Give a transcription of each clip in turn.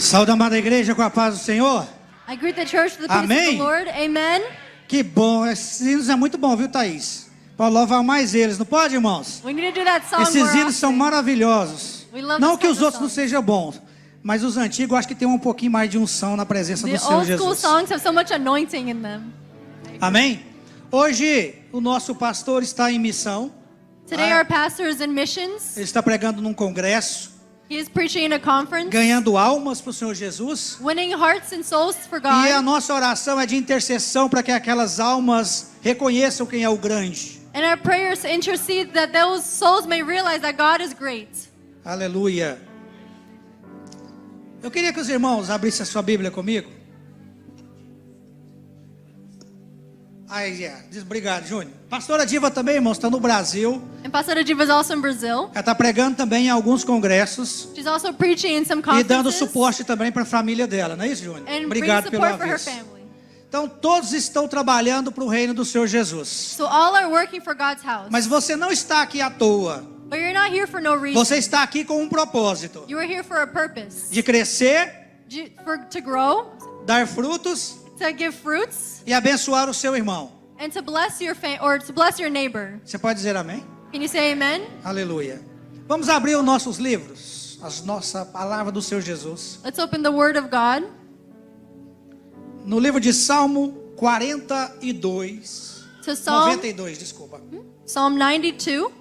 Saúde, amada igreja, com a paz do Senhor. I greet the church with the peace Amém. of the Lord. Amen. Que bom, esses hinos é muito bom, viu, Thaís? Para louvar mais eles, não pode, irmãos? We need to do that song Esses more hinos são often. maravilhosos. We love Não this que os type of outros não song. sejam bons, mas os antigos eu acho que tem um pouquinho mais de unção na presença The do Senhor old school Jesus. songs have so much anointing in them. Amém? Hoje o nosso pastor está em missão. Today our pastor is in missions. Ele está pregando num congresso, He is preaching in a conference, ganhando almas para o Senhor Jesus. winning hearts and souls for E a God. nossa oração é de intercessão para que aquelas almas reconheçam quem é o grande. And our prayers intercede that those souls may realize that God is great. Aleluia. Eu queria que os irmãos abrissem a sua Bíblia comigo. Obrigado, Júnior. Pastora Diva também, irmãos, está no Brasil. And Pastor Diva is also in Brazil. Ela está pregando também em alguns congressos. She's also preaching in some E dando conferences. suporte também para a família dela, não é isso, Júnior? And Obrigado bringing pelo support for her aviso. family. Então, todos estão trabalhando para o reino do Senhor Jesus. So all are working for God's house. Mas você não está aqui à toa. But you're not here for no reason. Você está aqui com um propósito. You are here for a purpose. De crescer, To grow, dar frutos to give fruits, e abençoar o seu irmão. and to bless your to bless your neighbor. Você pode dizer amém? Can you say amen? Aleluia. Vamos abrir os nossos livros, a nossa palavra do Senhor Jesus. Let's open the Word of God. No livro de Salmo 42, To Psalm 92, desculpa. Psalm 92.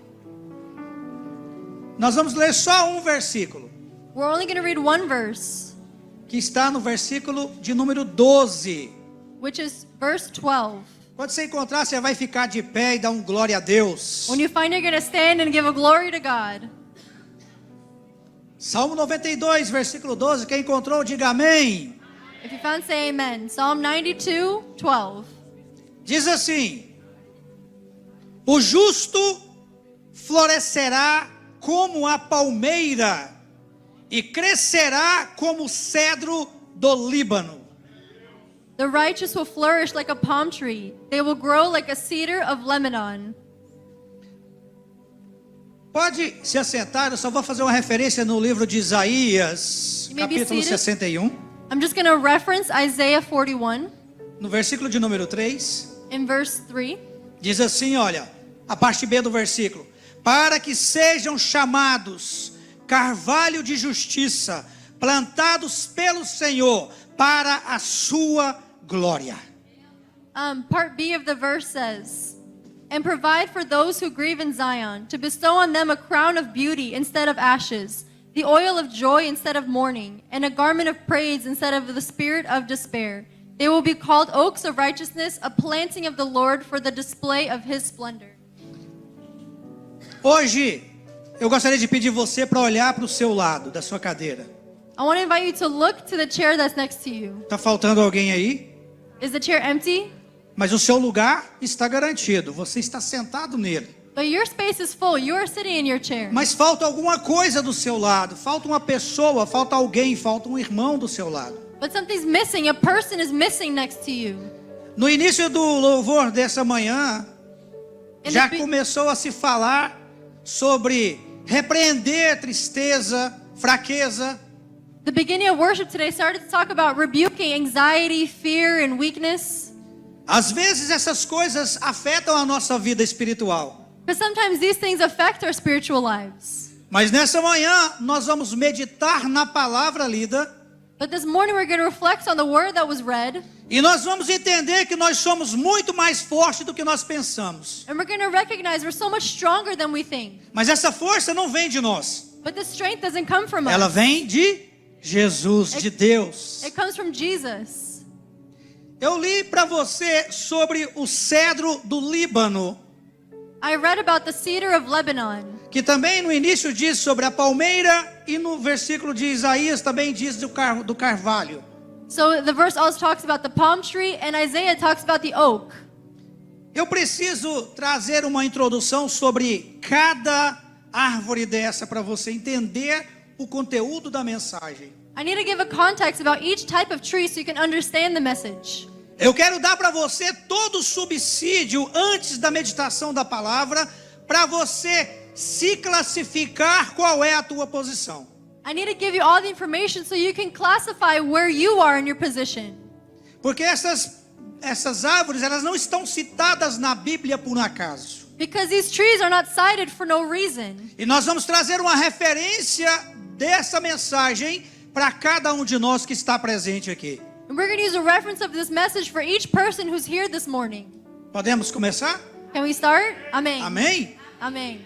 Nós vamos ler só um versículo, We're only going to read one verse, que está no versículo de número 12. which is verse 12. Quando você encontrar, você vai ficar de pé e dar um glória a Deus. When you find, you're going to stand and give a glory to God. Salmo 92, versículo 12. Quem encontrou, diga amém. If you found, say amen. Psalm 92, 12. Diz assim: o justo florescerá como a palmeira e crescerá como o cedro do Líbano. The righteous will flourish like a palm tree. They will grow like a cedar of Lebanon. Pode se assentar, eu só vou fazer uma referência no livro de Isaías, You may be capítulo seated. 61, I'm just going to reference Isaiah 41 no versículo de número 3. in verse 3. Diz assim, olha, a parte B do versículo: para que sejam chamados carvalho de justiça, plantados pelo Senhor, para a sua glória. Part B of the verse says, and provide for those who grieve in Zion, to bestow on them a crown of beauty instead of ashes, the oil of joy instead of mourning, and a garment of praise instead of the spirit of despair. They will be called oaks of righteousness, a planting of the Lord for the display of his splendor. Hoje, eu gostaria de pedir você para olhar para o seu lado da sua cadeira. I want to invite you to look to the chair that's next to you. Está faltando alguém aí? Is the chair empty? Mas o seu lugar está garantido, você está sentado nele. But your space is full. You are sitting in your chair. Mas falta alguma coisa do seu lado, falta uma pessoa, falta alguém, falta um irmão do seu lado. But something's missing. A person is missing next to you. No início do louvor dessa manhã, In já the be- começou a se falar sobre repreender tristeza, fraqueza. The beginning of worship today started to talk about rebuking anxiety, fear, and weakness. Às vezes essas coisas afetam a nossa vida espiritual. Because sometimes these things affect our spiritual lives. Mas nessa manhã nós vamos meditar na palavra lida But this morning we're going to reflect on the word that was read. e nós vamos entender que nós somos muito mais fortes do que nós pensamos. And we're going to recognize we're so much stronger than we think. Mas essa força não vem de nós. But the strength doesn't come from Ela us. vem de Jesus, de Deus. It comes from Jesus. Eu li para você sobre o cedro do Líbano, I read about the cedar of Lebanon. que também no início diz sobre a palmeira e no versículo de Isaías também diz do carvalho. So the verse also talks about the palm tree, and Isaiah talks about the oak. Eu preciso trazer uma introdução sobre cada árvore dessa para você entender o conteúdo da mensagem. I need to give a context about each type of tree so you can understand the message. Eu quero dar para você todo o subsídio antes da meditação da palavra, para você se classificar qual é a tua posição. I need to give you all the information so you can classify where you are in your position. Porque essas árvores, elas não estão citadas na Bíblia por um acaso. Because these trees are not cited for no reason. E nós vamos trazer uma referência dessa mensagem para cada um de nós que está presente aqui. And we're going to use a reference of this message for each person who's here this morning. Podemos começar? Can we start? Amen. Amém? Amen.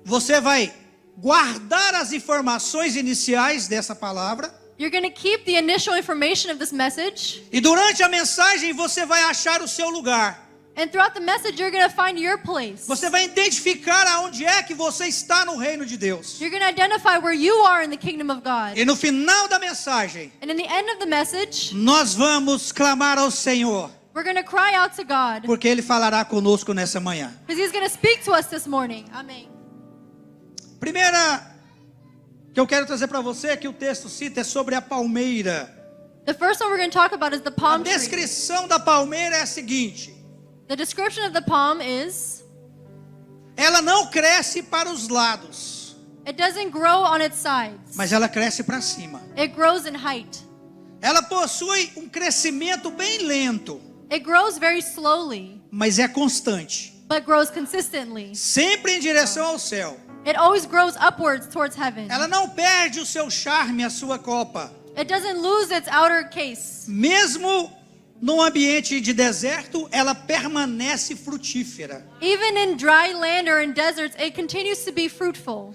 Você vai guardar as informações iniciais dessa palavra. You're going to keep the initial information of this message. E durante a mensagem você vai achar o seu lugar. And throughout the message, you're going to find your place. Você vai identificar aonde é que você está no reino de Deus. You're going to identify where you are in the kingdom of God. E no final da mensagem, And in the end of the message, nós vamos clamar ao Senhor, we're going to cry out to God. porque Ele falará conosco nessa manhã. Because He's going to speak to us this morning. Amen. Primeira que eu quero trazer para você, que o texto cita, é sobre a palmeira. The first one we're going to talk about is the A palm tree. descrição da palmeira é a seguinte: The description of the palm is, ela não cresce para os lados, it doesn't grow on its sides. mas ela cresce para cima. It grows in height. Ela possui um crescimento bem lento, It grows very slowly, mas é constante, but grows consistently. sempre em direção ao céu. It always grows upwards towards heaven. Ela não perde o seu charme, a sua copa. It doesn't lose its outer case. Mesmo num ambiente de deserto, ela permanece frutífera. Even in dry land or in deserts, it continues to be fruitful.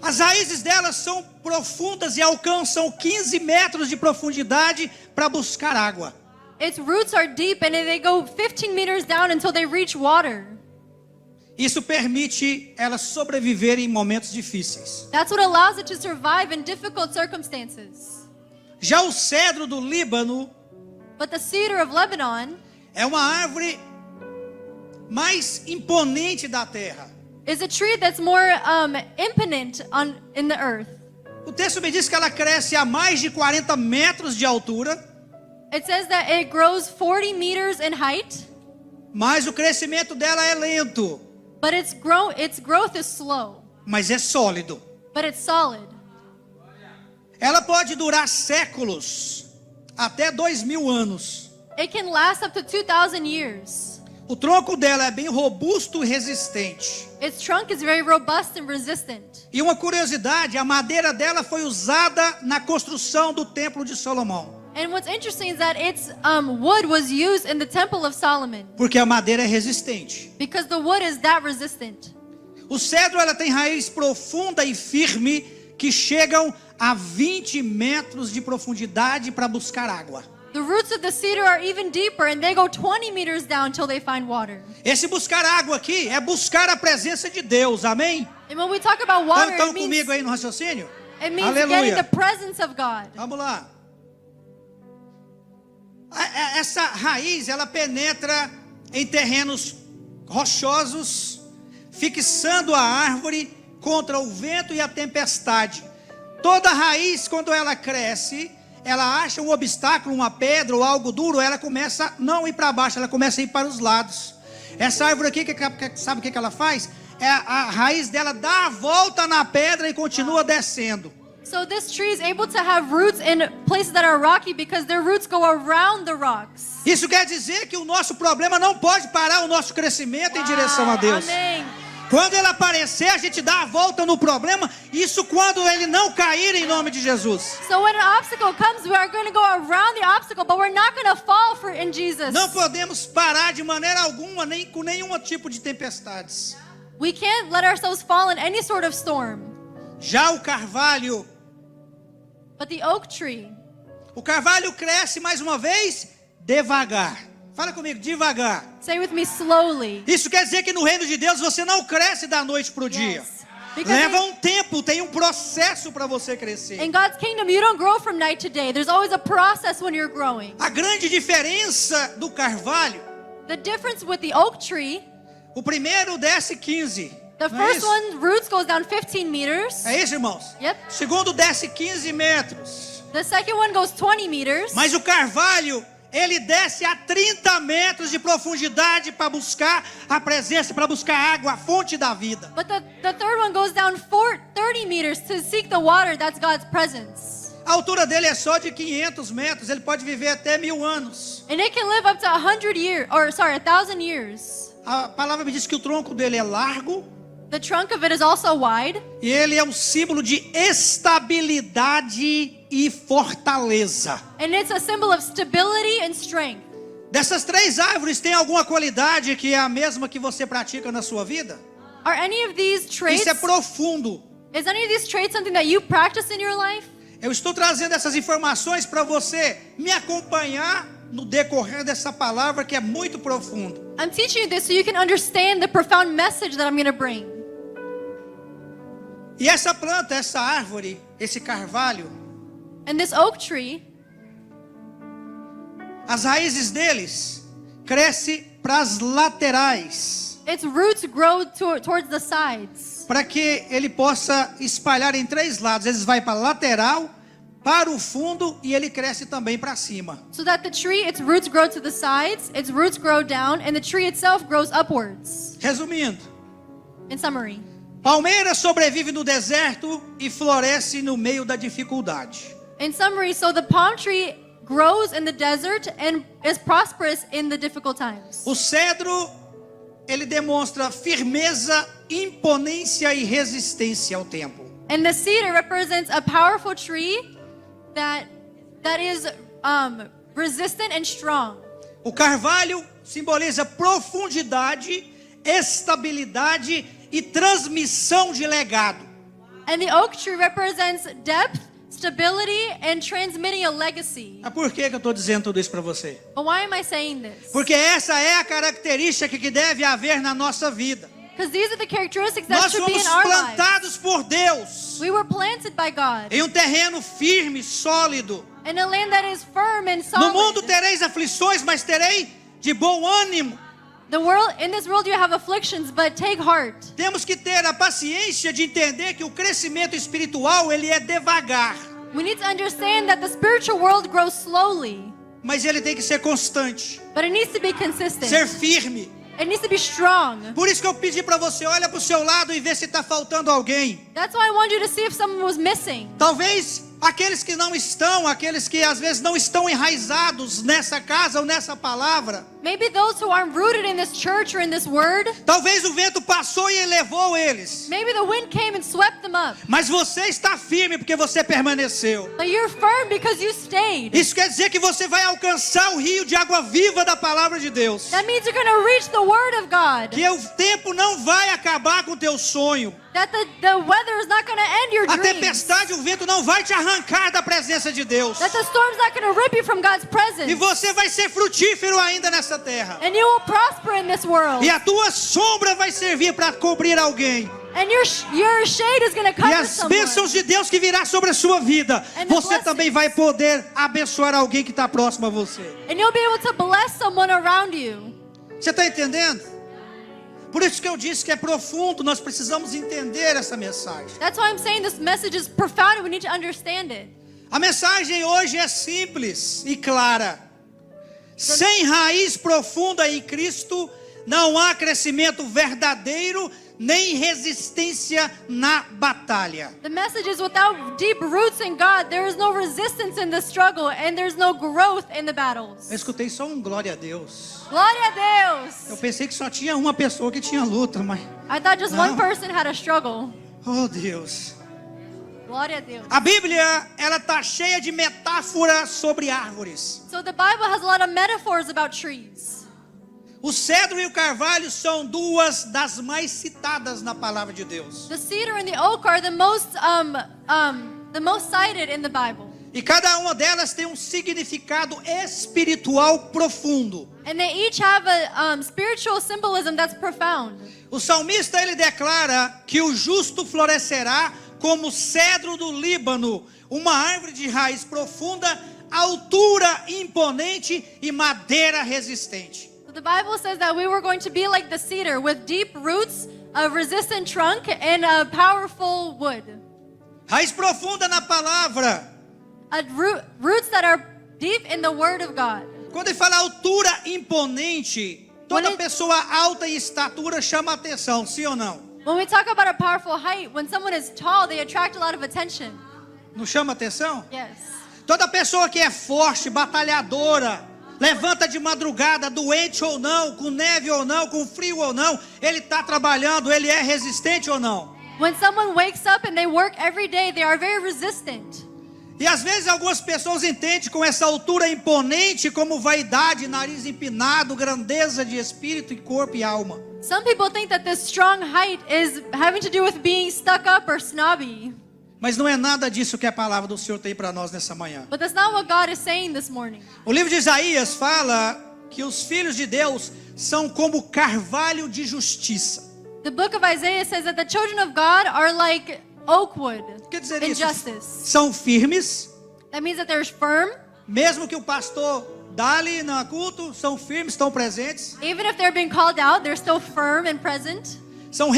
As raízes dela são profundas e alcançam 15 metros de profundidade para buscar água. Its roots are deep and they go 15 meters down until they reach water. Isso permite ela sobreviver em momentos difíceis. That's what allows it to survive in difficult circumstances. Já o cedro do Líbano But the cedar of Lebanon é uma árvore mais imponente da terra. is a tree that's more imponent in the earth. O texto me diz que ela cresce a mais de 40 metros de altura, It says that it grows 40 meters in height, mas o crescimento dela é lento, but its growth is slow, mas é sólido. but it's solid. Ela pode durar séculos, até 2000 anos. It can last up to 2,000 years. O tronco dela é bem robusto e resistente. Its trunk is very robust and resistant. E uma curiosidade, a madeira dela foi usada na construção do Templo de Salomão. And what's interesting is that its wood was used in the Temple of Solomon Porque a madeira é resistente. because the wood is that resistant. O cedro ela tem raiz profunda e firme que chegam a 20 metros de profundidade para buscar água. The roots of the cedar are even deeper and they go 20 meters down until they find water. Esse buscar água aqui é buscar a presença de Deus, amém? And when we talk about water, Estão it means comigo aí no raciocínio? getting the Aleluia. presence of God. Vamos lá. Essa raiz, ela penetra em terrenos rochosos, fixando a árvore contra o vento e a tempestade. Toda raiz, quando ela cresce, ela acha um obstáculo, uma pedra ou algo duro, ela começa a não ir para baixo, ela começa a ir para os lados. Essa árvore aqui, sabe o que ela faz? A raiz dela dá a volta na pedra e continua descendo. So this tree is able to have roots in places that are rocky because their roots go around the rocks. Isso quer dizer que o nosso problema não pode parar o nosso crescimento em direção a Deus. Amen. Quando ele aparecer, a gente dá a volta no problema. Isso quando ele não cair em nome de Jesus. So when an obstacle comes, we are going to go around the obstacle, but we're not going to fall in Jesus. Não podemos parar de maneira alguma, nem com nenhum tipo de tempestades. We can't let ourselves fall in any sort of storm. Já o carvalho, But the oak tree, o carvalho cresce mais uma vez devagar. Fala comigo, devagar. say with me, slowly. Isso quer dizer que no reino de Deus você não cresce da noite para o dia. Yes. Because Leva um tempo, tem um processo para você crescer. in God's kingdom, you don't grow from night to day. There's always a process when you're growing. A grande diferença do carvalho, The difference with the oak tree, o primeiro desce 15. the Não é first isso? one, roots goes down 15 meters. É isso, irmãos? Yep. O segundo desce 15 metros. The second one goes 20 meters. Mas o carvalho, ele desce a 30 metros de profundidade para buscar a presença, para buscar água, a fonte da vida. But the third one goes down 30 meters to seek the water. That's God's presence. A altura dele é só de 500 metros, ele pode viver até 1000 anos. And it can live up to 1,000 years. A palavra me diz que o tronco dele é largo. The trunk of it is also wide. E ele é um símbolo de estabilidade e fortaleza. And it's a symbol of stability and strength. Dessas 3 árvores, tem alguma qualidade que é a mesma que você pratica na sua vida? Are any of these traits, Isso é profundo. is any of these traits something that you practice in your life? Eu estou trazendo essas informações para você me acompanhar no decorrer dessa palavra que é muito profundo. I'm teaching you this so you can understand the profound message that I'm going to bring. E essa planta, essa árvore, esse carvalho, And this oak tree, as raízes deles crescem para as laterais, its roots grow towards the sides, para que ele possa espalhar em 3 lados. Eles vai para a lateral, para o fundo e ele cresce também para cima. so that the tree, its roots grow to the sides, its roots grow down, and the tree itself grows upwards. Resumindo, In summary, palmeira sobrevive no deserto e floresce no meio da dificuldade. so the palm tree grows in the desert and is prosperous in the difficult times. O cedro, ele demonstra firmeza, imponência e resistência ao tempo. And the cedar represents a powerful tree that is resistant and strong. O carvalho simboliza profundidade, estabilidade e transmissão de legado. And the oak tree represents depth, stability, and transmitting a legacy. Mas por que eu estou dizendo tudo isso para você? But why am I saying this? Porque essa é a característica que deve haver na nossa vida. Because these are the characteristics that Nós should be fomos in our lives. plantados por Deus We were planted by God em um terreno firme, sólido. in a land that is firm and No mundo solid. tereis aflições, mas terei de bom ânimo. In this world you have afflictions, but take heart. Temos que ter a paciência de entender que o crescimento espiritual ele é devagar, We need to understand that the spiritual world grows slowly, mas ele tem que ser constante, but it needs to be consistent. ser firme. It needs to be strong. Por isso que eu pedi para você, olha para o seu lado e vê se está faltando alguém. That's why I want you to see if someone was missing. Talvez aqueles que não estão, aqueles que às vezes não estão enraizados nessa casa ou nessa palavra. Maybe those who aren't rooted in this church or in this word. Talvez o vento passou e levou eles. Maybe the wind came and swept them up. Mas você está firme porque você permaneceu. But you're firm because you stayed. Isso quer dizer que você vai alcançar o rio de água viva da palavra de Deus. That means you're going to reach the word of God. Que o tempo não vai acabar com o teu sonho. That the weather is not going to end your A dreams. tempestade, o vento não vai te arrancar da presença de Deus. That the storm's not going to rip you from God's E presence. você vai ser frutífero ainda nessa terra. And you will prosper in this world. E a tua sombra vai servir para cobrir alguém. And your shade is going to E cover as someone. bênçãos de Deus que virá sobre a sua vida, And the você blessings. também vai poder abençoar alguém que está próximo a você. And you'll be able to bless someone around you. Você está entendendo? Por isso que eu disse que é profundo, nós precisamos entender essa mensagem. That's why I'm saying this message is profound and we need to understand it. A mensagem hoje é simples e clara. Sem raiz profunda em Cristo, não há crescimento verdadeiro, nem resistência na batalha. The message is without deep roots in God, there is no resistance in the struggle and there's no growth in the battles. Eu escutei só um glória a Deus. Glória a Deus. Eu pensei que só tinha uma pessoa que tinha luta, mas... I thought just Não. one person had a struggle. Oh, Deus. Glória a Deus. A Bíblia, ela tá cheia de metáforas sobre árvores. So the Bible has a lot of metaphors about trees. O cedro e o carvalho são duas das mais citadas na palavra de Deus. The cedar and the oak are the most cited in the Bible. E cada uma delas tem um significado espiritual profundo. And they each have a spiritual symbolism that's profound. O salmista, ele declara que o justo florescerá como cedro do Líbano, uma árvore de raiz profunda, altura imponente e madeira resistente. So the Bible says that we were going to be like the cedar with deep roots, a resistant trunk, and a powerful wood. Raiz profunda na palavra. Roots that are deep in the Word of God. Quando ele fala altura imponente, toda pessoa alta em estatura chama atenção, sim ou não? When we talk about a powerful height, when someone is tall, they attract a lot of attention. Não chama atenção? Yes. Toda pessoa que é forte, batalhadora, levanta de madrugada, doente ou não, com neve ou não, com frio ou não, ele está trabalhando, ele é resistente ou não? When someone wakes up and they work every day, they are very resistant. E às vezes algumas pessoas entendem com essa altura imponente como vaidade, nariz empinado, grandeza de espírito e corpo e alma. Some people think that this strong height is having to do with being stuck up or snobby. Mas não é nada disso que a palavra do Senhor tem para nós nessa manhã. But that's not what God is saying this morning. O livro de Isaías fala que os filhos de Deus são como carvalho de justiça. The book of Isaiah says that the children of God are like oak wood Quer dizer in isso? justice. São firmes, That means that they're firm. mesmo que o pastor dali no culto, são firmes, estão presentes. Even if they're being called out, they're still firm and present. São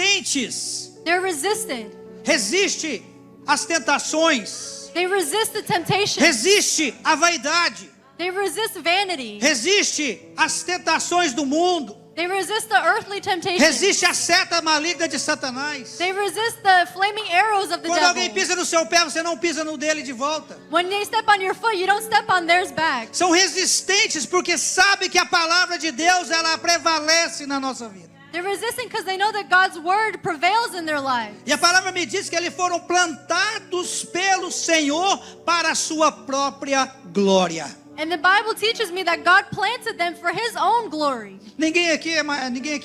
resistentes, They're resistant. resiste às tentações, They resist the temptation. resiste à vaidade, They resist vanity. resiste às tentações do mundo, They resist the earthly temptation. resiste à seta maligna de Satanás. They resist the flaming arrows of the Quando alguém devil. pisa no seu pé, você não pisa no dele de volta. When they step on your foot, you don't step on theirs back. São resistentes porque sabem que a palavra de Deus ela prevalece na nossa vida. They're resisting because they know that God's word prevails in their life. E a palavra me diz que eles foram plantados pelo Senhor para a sua própria glória. And the Bible teaches me that God planted them for His own glory. Ninguém aqui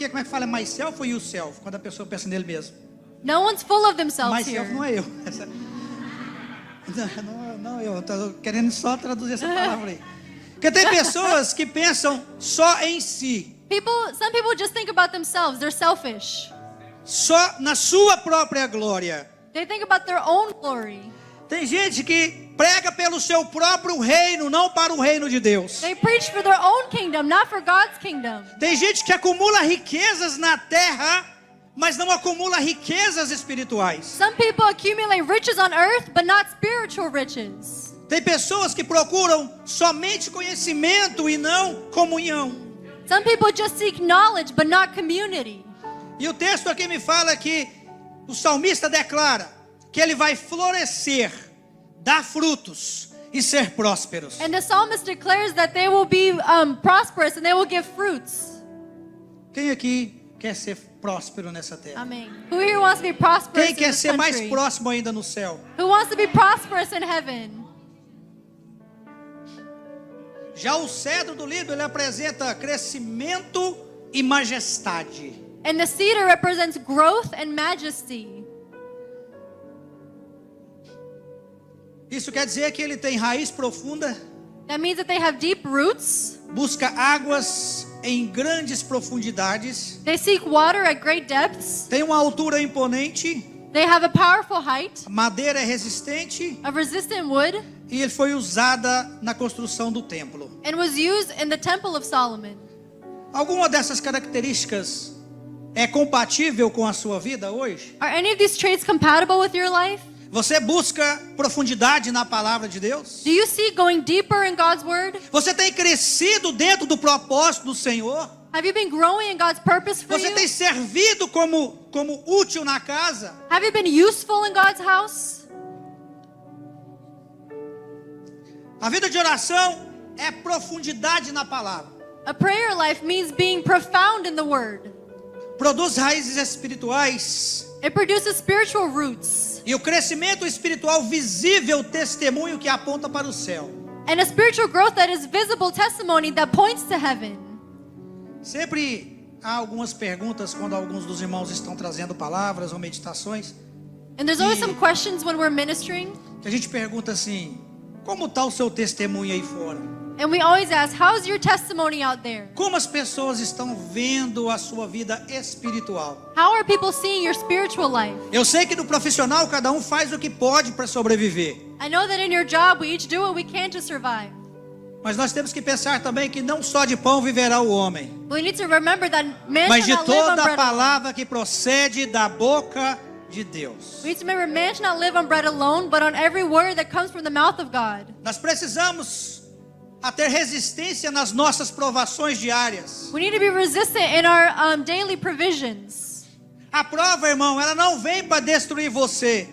como é que fala myself ou yourself? Quando a pessoa pensa nele mesmo. No one's full of themselves Myself here. não é eu. Não, eu estou querendo só traduzir essa palavra aí. Porque tem pessoas que pensam só em si. Some people just think about themselves. They're selfish. Só na sua própria glória. They think about their own glory. Tem gente que prega pelo seu próprio reino, não para o reino de Deus. They preach for their own kingdom, not for God's kingdom. Tem gente que acumula riquezas na terra, mas não acumula riquezas espirituais. Some people accumulate riches on earth, but not spiritual riches. Tem pessoas que procuram somente conhecimento e não comunhão. Some people just seek knowledge, but not community. E o texto aqui me fala que o salmista declara que ele vai florescer, dar frutos e ser prósperos. And the psalmist declares that they will be prosperous and they will give fruits. Quem aqui quer ser próspero nessa terra? Amen. Who here wants to be prosperous Quem in quer this ser mais country? próximo ainda no céu? Who wants to be prosperous in heaven? Já o cedro do Líbano, ele apresenta crescimento e majestade. And the cedar represents growth and majesty. Isso quer dizer que ele tem raiz profunda, That means that they have deep roots. busca águas em grandes profundidades, They seek water at great depths. tem uma altura imponente, They have a powerful height a madeira é resistente of resistant wood e ele foi usada na construção do templo. and was used in the Temple of Solomon. Alguma dessas características é compatível com a sua vida hoje? Are any of these traits compatible with your life? Você busca profundidade na palavra de Deus? Do you seek going deeper in God's word? Você tem crescido dentro do propósito do Senhor? Have you been growing in God's purpose for Você you? tem servido como útil na casa? Have you been useful in God's house? A vida de oração é profundidade na palavra. A prayer life means being profound in the word. Produz raízes espirituais. It produces spiritual roots E o crescimento espiritual visível, testemunho que aponta para o céu. and a spiritual growth that is visible testimony that points to heaven. Sempre há algumas perguntas quando alguns dos irmãos estão trazendo palavras ou meditações. And there's always some questions when we're ministering, Que a gente pergunta assim: como está o seu testemunho aí fora? and we always ask, how's your testimony out there? Como as pessoas estão vendo a sua vida espiritual? How are people seeing your spiritual life? Eu sei que no profissional cada um faz o que pode para sobreviver. I know that in your job we each do what we can to survive. Mas nós temos que pensar também que não só de pão viverá o homem, We need to remember that man mas de shall not live on toda a bread alone. palavra que procede da boca de Deus. We need to remember man shall not live on bread alone, but on every word that comes from the mouth of God. Nós precisamos a ter resistência nas nossas provações diárias. We need to be resistant in our daily provisions. A prova, irmão, ela não vem para destruir você.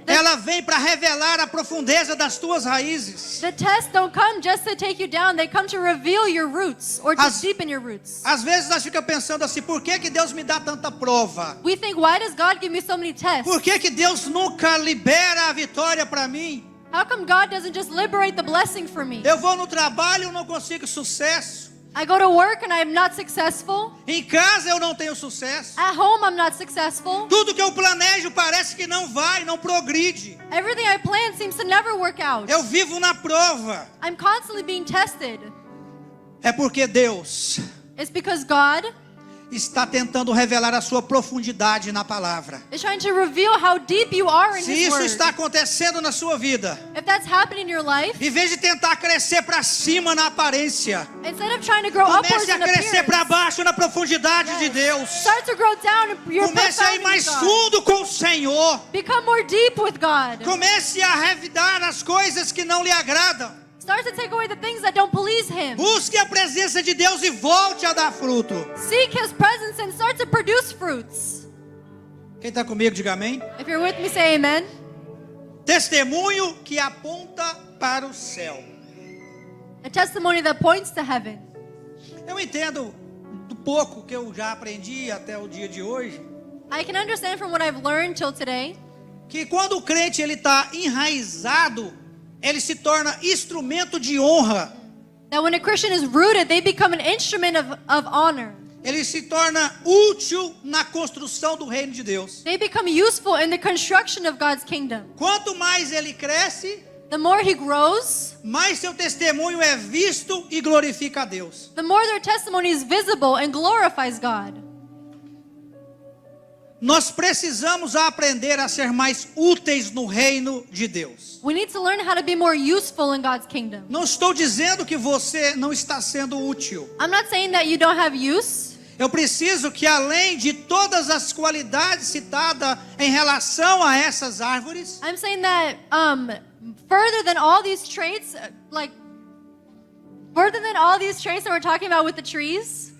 Ela vem para revelar a profundeza das tuas raízes. The tests don't come just to take you down. They come to reveal your roots or to As- deepen your roots. Às vezes nós ficamos pensando assim, por que Deus me dá tanta prova? We think, why does God give me so many tests? Por que Deus nunca libera a vitória para mim? How come God doesn't just liberate the blessing for me? Eu vou no trabalho e não consigo sucesso. I go to work and I'm not successful. Em casa eu não tenho sucesso. At home, I'm not successful. Tudo que eu planejo parece que não vai, não progride. Everything I plan seems to never work out. Eu vivo na prova. I'm constantly being tested. É porque Deus It's because God está tentando revelar a sua profundidade na palavra. is trying to reveal how deep you are in Se His isso Word. está acontecendo na sua vida, If that's happening in your life, em vez de tentar crescer para cima na aparência, instead of trying to grow upwards comece a in crescer para appearance, baixo na profundidade de Deus. start to grow down in your Comece a ir profoundness mais in God. fundo com o Senhor. Become more deep with God. Comece a revidar as coisas que não lhe agradam. Start to take away the things that don't please Him. Busque a presença de Deus e volte a dar fruto. Seek His presence and start to produce fruits. Quem está comigo, diga amém. If you're with me, say amen. Testemunho que aponta para o céu. A testimony that points to heaven. Eu entendo do pouco que eu já aprendi até o dia de hoje, I can understand from what I've learned till today que quando o crente ele está enraizado, ele se torna instrumento de honra. that when a Christian is rooted, they become an instrument of honor. Ele se torna útil na construção do reino de Deus. They become useful in the construction of God's kingdom. Quanto mais ele cresce, The more he grows, mais seu testemunho é visto e glorifica a Deus. the more their testimony is visible and glorifies God. Nós precisamos aprender a ser mais úteis no reino de Deus. We need to learn how to be more useful in God's kingdom. Não estou dizendo que você não está sendo útil. I'm not saying that you don't have use. Eu preciso que, além de todas as qualidades citadas em relação a essas árvores, I'm saying that further than all these traits, further than all these traits that we're talking about with the trees,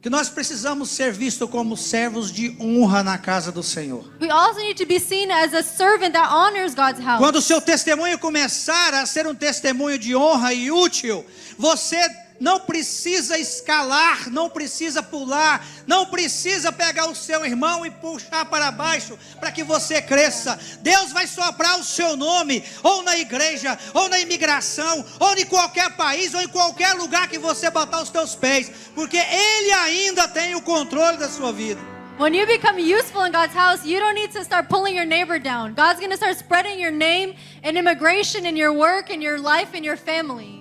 que nós precisamos ser vistos como servos de honra na casa do Senhor. we also need to be seen as a servant that honors God's house. Quando o seu testemunho começar a ser um testemunho de honra e útil, você não precisa escalar, não precisa pular, não precisa pegar o seu irmão e puxar para baixo para que você cresça. Deus vai soprar o seu nome, ou na igreja, ou na imigração, ou em qualquer país, ou em qualquer lugar que você botar os teus pés, porque Ele ainda tem o controle da sua vida. When you become useful in God's house, you don't need to start pulling your neighbor down. God's going to start spreading your name in immigration, in your work, in your life, in your family.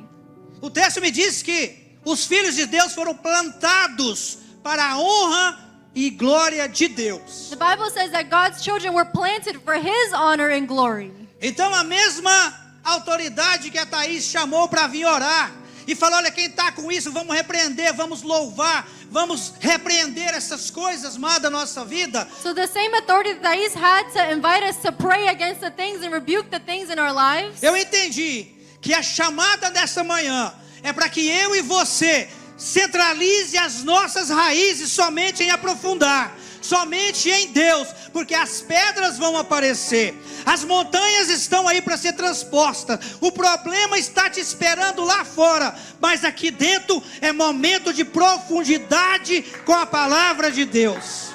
O texto me diz que os filhos de Deus foram plantados para a honra e glória de Deus. The Bible says that God's children were planted for His honor and glory. Então a mesma autoridade que a Thaís chamou para vir orar e falou, olha, quem está com isso, vamos repreender, vamos louvar, vamos repreender essas coisas má da nossa vida. So the same authority that Thais had to invite us to pray against the things and rebuke the things in our lives, Eu entendi que a chamada dessa manhã é para que eu e você centralize as nossas raízes somente em aprofundar, somente em Deus, porque as pedras vão aparecer, as montanhas estão aí para ser transpostas, o problema está te esperando lá fora, mas aqui dentro é momento de profundidade com a palavra de Deus.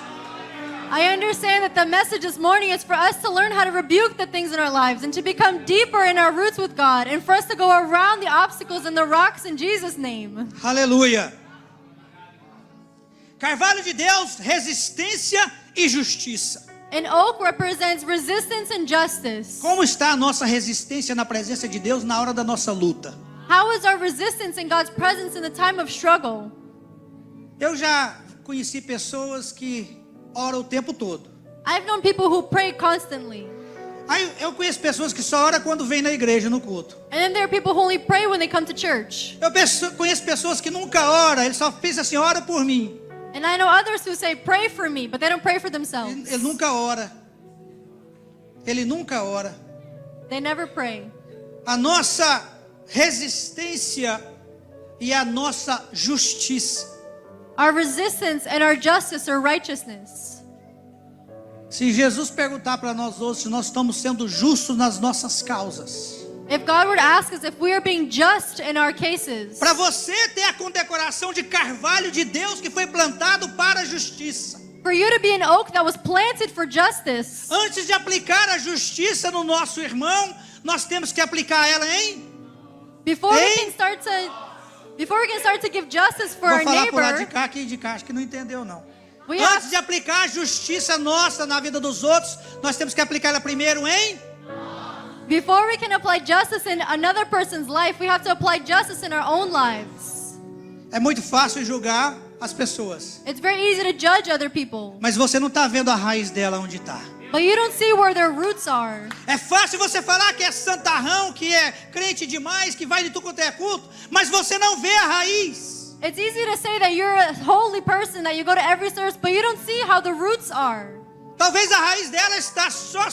I understand that the message this morning is for us to learn how to rebuke the things in our lives and to become deeper in our roots with God and for us to go around the obstacles and the rocks in Jesus' name. Aleluia. Carvalho de Deus, resistência e justiça. An oak represents resistance and justice. Como está a nossa resistência na presença de Deus na hora da nossa luta? How is our resistance in God's presence in the time of struggle? Eu já conheci pessoas que oram o tempo todo. I've known people who pray constantly. Aí eu conheço pessoas que só oram quando vêm na igreja, no culto. And then there are people who only pray when they come to church. Eu conheço pessoas que nunca oram, eles só pensam assim, ora por mim. And I know others who say, pray for me, but they don't pray for themselves. Ele nunca ora. Ele nunca ora. They never pray. A nossa resistência e a nossa justiça. Our resistance and our justice or righteousness. Se Jesus perguntar para nós hoje se nós estamos sendo justos nas nossas causas, If God were to ask us if we are being just in our cases, para você ter a condecoração de carvalho de Deus que foi plantado para a justiça, for you to be an oak that was planted for justice, antes de aplicar a justiça no nosso irmão, nós temos que aplicar ela em... before we Hein? can start to give justice for Vou our falar por lá de neighbor, cá, aqui de cá, acho que não entendeu não. we Antes have, de aplicar a justiça nossa na vida dos outros, nós temos que aplicar ela primeiro em... before we can apply justice in another person's life, we have to apply justice in our own lives. É muito fácil julgar as pessoas, It's very easy to judge other people, mas você não está vendo a raiz dela onde está. but you don't see where their roots are. É fácil você falar que é santarrão, que é crente demais, que vai de tudo quanto é culto, mas você não vê a raiz. It's easy to say that you're a holy person, that you go to every service, but you don't see how the roots are. Talvez a raiz dela está só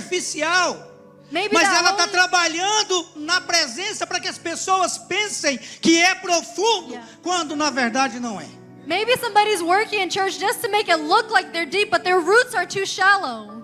superficial, Maybe mas that ela está holy- trabalhando na presença para que as pessoas pensem que é profundo, Yeah. quando na verdade não é. Maybe somebody's working in church just to make it look like they're deep, but their roots are too shallow.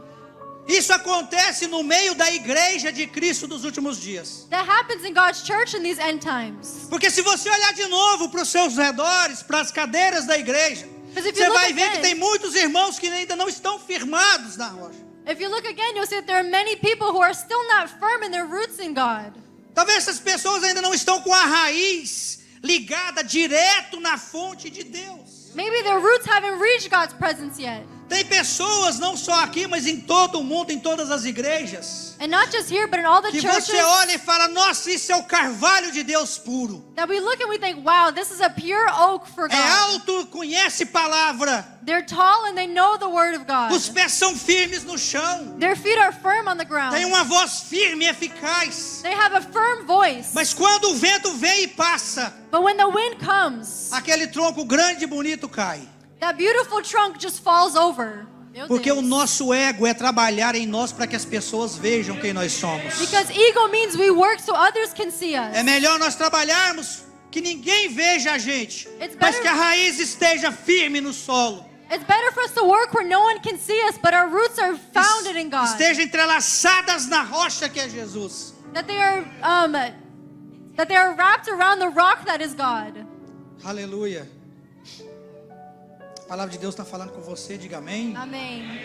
Isso acontece no meio da igreja de Cristo dos últimos dias. That happens in God's church in these end times. Porque se você olhar de novo para os seus redores, para as cadeiras da igreja, Because if você you look vai ver que again, tem muitos irmãos que ainda não estão firmados na rocha. if you look again, you'll see that there are many people who are still not firm in their roots in God. Talvez essas pessoas ainda não estão com a raiz ligada direto na fonte de Deus. Maybe their roots haven't reached God's presence yet. Tem pessoas, não só aqui, mas em todo o mundo, em todas as igrejas, And not just here, but in all the que churches, você olha e fala, nossa, isso é o carvalho de Deus puro. that we look and we think, wow, this is a pure oak for É God. alto, conhece palavra. They're tall and they know the word of God. Os pés são firmes no chão. Their feet are firm on the ground. Tem uma voz firme e eficaz. They have a firm voice. Mas quando o vento vem e passa, But when the wind comes, aquele tronco grande e bonito cai. that beautiful trunk just falls over. Meu Porque Deus. o nosso ego é trabalhar em nós para que as pessoas vejam quem nós somos. Because ego means we work so others can see us. É melhor nós trabalharmos que ninguém veja a gente, It's mas better- que a raiz esteja firme no solo. It's better for us to work where no one can see us, but our roots are founded in God. Estejam entrelaçadas na rocha que é Jesus. That they are wrapped around the rock that is God. Aleluia. A palavra de Deus está falando com você, diga amém. Amen.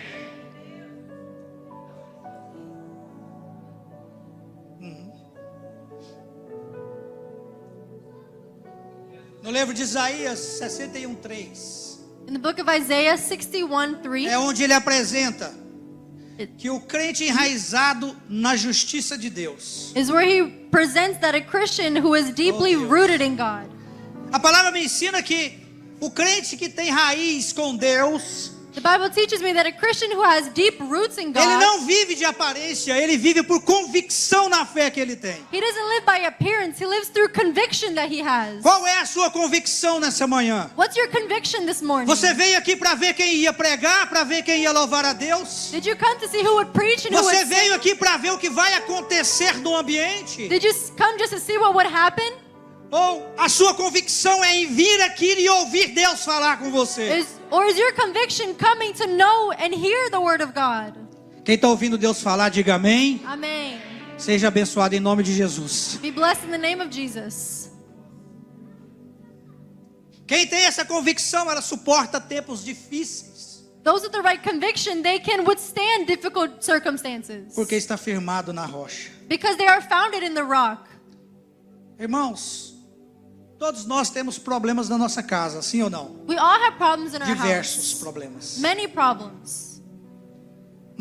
No livro de Isaías 61:3, In the book of Isaiah 61:3, é onde ele apresenta que o crente enraizado na justiça de Deus. is where he presents that a Christian who is deeply Deus. rooted in God. A palavra me ensina que o crente que tem raiz com Deus, The Bible teaches me that a Christian who has deep roots in God, ele não vive de aparência, ele vive por convicção na fé que ele tem. he doesn't live by appearance, he lives through conviction that he has. Qual é a sua convicção nessa manhã? What's your conviction this morning? Você veio aqui para ver quem ia pregar, para ver quem ia louvar a Deus? Did you come to see who would preach and who Você would veio sing? aqui para ver o que vai acontecer no ambiente? Did you come just to see what would happen? Ou a sua convicção é em vir aqui e ouvir Deus falar com você? Or is your conviction coming to know and hear the word of God? Quem está ouvindo Deus falar, diga amém. Amen. Seja abençoado em nome de Jesus. Be blessed in the name of Jesus. Quem tem essa convicção, ela suporta tempos difíceis, Those with the right conviction, they can withstand difficult circumstances porque está firmado na rocha. because they are founded in the rock. Irmãos, todos nós temos problemas na nossa casa, sim ou não? We all have problems in our Diversos house. problemas. Many problems.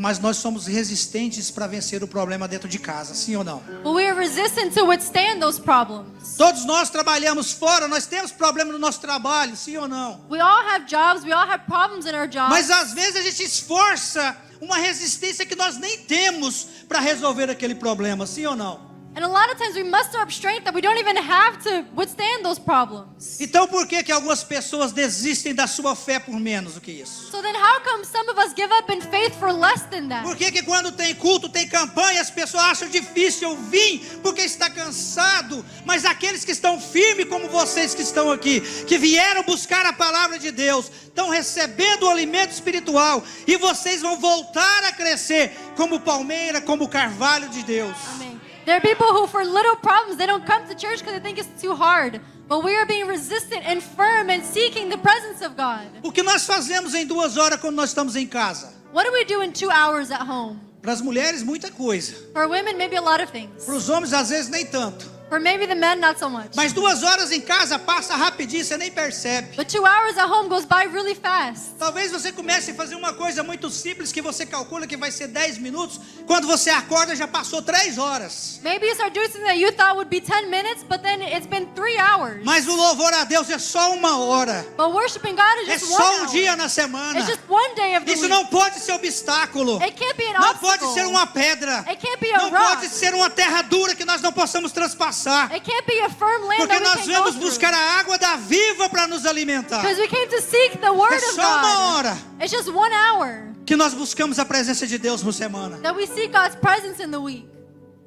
Mas nós somos resistentes para vencer o problema dentro de casa, sim ou não? But we are resistant to withstand those problems. Todos nós trabalhamos fora, nós temos problema no nosso trabalho, sim ou não? We all have jobs, we all have problems in our jobs. Mas às vezes a gente esforça uma resistência que nós nem temos para resolver aquele problema, sim ou não? And a lot of times we muster up strength that we don't even have to withstand those problems. Então por que algumas pessoas desistem da sua fé por menos do que isso? So then how come some of us give up in faith for less than that? Por que quando tem culto, tem campanha, as pessoas acham difícil vir porque está cansado? cansado, mas aqueles que estão firmes, como vocês que estão aqui, que vieram buscar a palavra de Deus, estão recebendo o alimento espiritual, e vocês vão voltar a crescer como palmeira, como carvalho de Deus. Amen. There are people who, for little problems, they don't come to church because they think it's too hard. But we are being resistant and firm and seeking the presence of God. O que nós fazemos em 2 horas quando nós estamos em casa? What do we do in 2 hours at home? Para as mulheres, muita coisa. For women, maybe a lot of things. Para os homens, às vezes, nem tanto. For maybe the men, not so much. Mas 2 horas em casa passa rapidinho, você nem percebe. But 2 hours at home goes by really fast. Talvez você comece a fazer uma coisa muito simples que você calcula que vai ser 10 minutos. Quando você acorda, já passou 3 horas. Maybe you start doing something that you thought would be 10 minutes, but then it's been 3 hours. Mas o louvor a Deus é só 1 hora. But worshiping God is É just só 1 hour. dia na semana. It's just 1 day of the Isso week. não pode ser obstáculo. It can't be an Não obstacle. pode ser uma pedra. It can't be a Não rock. pode ser uma terra dura que nós não possamos transpassar. It can't be a firm land Porque that we nós can't go vamos through. buscar a água da viva para nos alimentar. Because we came to seek the word É of só 1 God. hora It's just 1 hour que nós buscamos a presença de Deus por semana. that we seek God's presence in the week.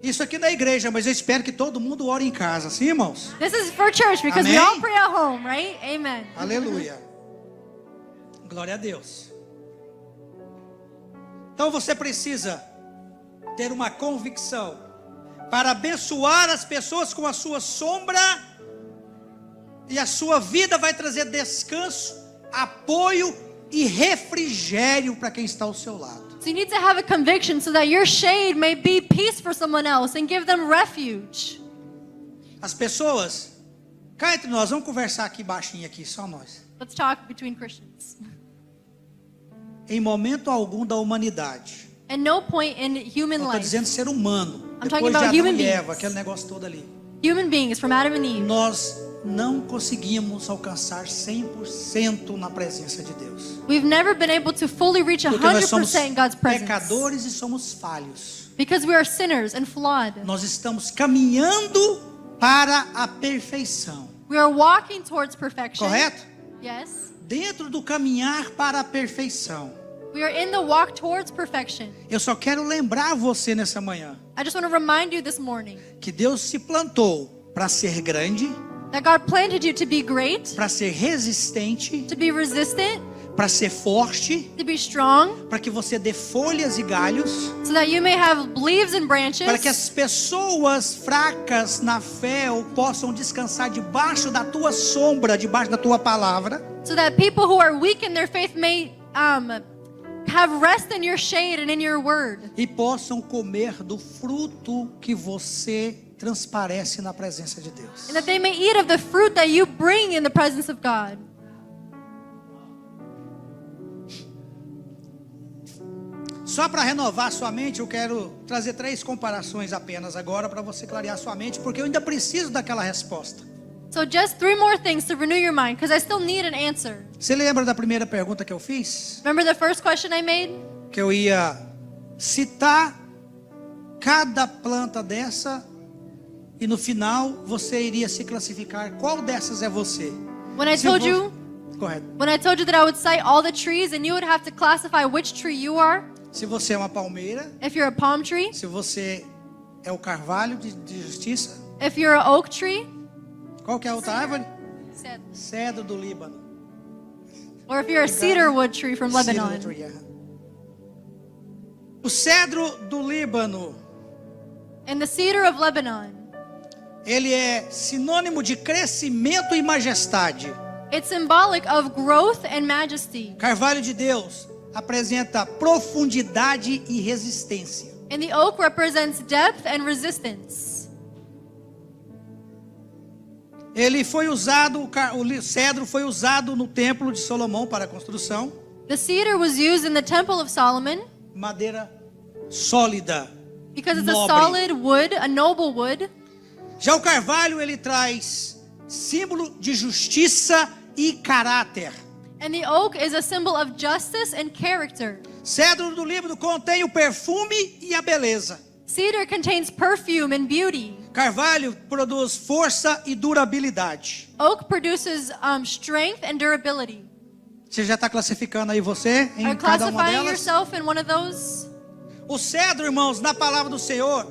Isso aqui na igreja, mas eu espero que todo mundo ore em casa, sim, irmãos? This is for church because we Amém? all pray at home, right? Amen. Aleluia. Glória a Deus. Então você precisa ter uma convicção para abençoar as pessoas com a sua sombra, e a sua vida vai trazer descanso, apoio e refrigério para quem está ao seu lado. So you need to have a conviction so that your shade may be peace for someone else and give them refuge. As pessoas, cá entre nós, vamos conversar aqui baixinho aqui, só nós. Let's talk between Christians. Em momento algum da humanidade, At no point in human não estou life, dizendo ser humano, I'm depois talking de about Adão human e Eva, beings. aquele negócio todo ali, human beings from Adam and Eve, nós não conseguimos alcançar 100% na presença de Deus. we've never been able to fully reach Porque nós somos 100% in God's presence. pecadores e somos falhos. Because we are sinners and flawed. Nós estamos caminhando para a perfeição. We are walking towards perfection. Correto? Yes. Dentro do caminhar para a perfeição, We are in the walk towards perfection. eu só quero lembrar você nessa manhã I just want to remind you this morning que Deus se plantou para ser grande, that God planted you to be great, para ser resistente, to be resistant, para ser forte, to be strong, para que você dê folhas e galhos, so that you may have leaves and branches, para que as pessoas fracas na fé possam descansar debaixo da tua sombra, debaixo da tua palavra, so that people who are weak in their faith may have rest in your shade and in your word, e possam comer do fruto que você transparece na presença de Deus. and that they may eat of the fruit that you bring in the presence of God. Só para renovar sua mente, eu quero trazer 3 comparações apenas agora para você clarear sua mente, porque eu ainda preciso daquela resposta. So just 3 more things to renew your mind, because I still need an answer. Você lembra da primeira pergunta que eu fiz? Remember the first question I made? Que eu ia citar cada planta dessa e no final você iria se classificar qual dessas é você. When I Se told vo- you Correto. When I told you that I would cite all the trees and you would have to classify which tree you are, Se você é uma palmeira, if you're a palm tree, se você é o carvalho de justiça, if you're an oak tree, qual que é a outra árvore? Cedro do Líbano. or if you're a cedar wood tree from Lebanon. Cedro tree, é. O cedro do Líbano, And the cedar of Lebanon, ele é sinônimo de crescimento e majestade. it's symbolic of growth and majesty. Carvalho de Deus apresenta profundidade e resistência. And the oak represents depth and resistance. Ele foi usado, o cedro foi usado no templo de Salomão para a construção. The cedar was used in the temple of Solomon Madeira sólida. because it's a Nobre. solid wood, a noble wood. Já o carvalho, ele traz símbolo de justiça e caráter. And the oak is a symbol of justice and character. Cedro do Líbano contém o perfume e a beleza. Cedar contains perfume and beauty. Carvalho produz força e durabilidade. Oak produces strength and durability. Você já está classificando aí você Are em you cada uma classifying delas? yourself in one of those? O cedro, irmãos, na palavra do Senhor,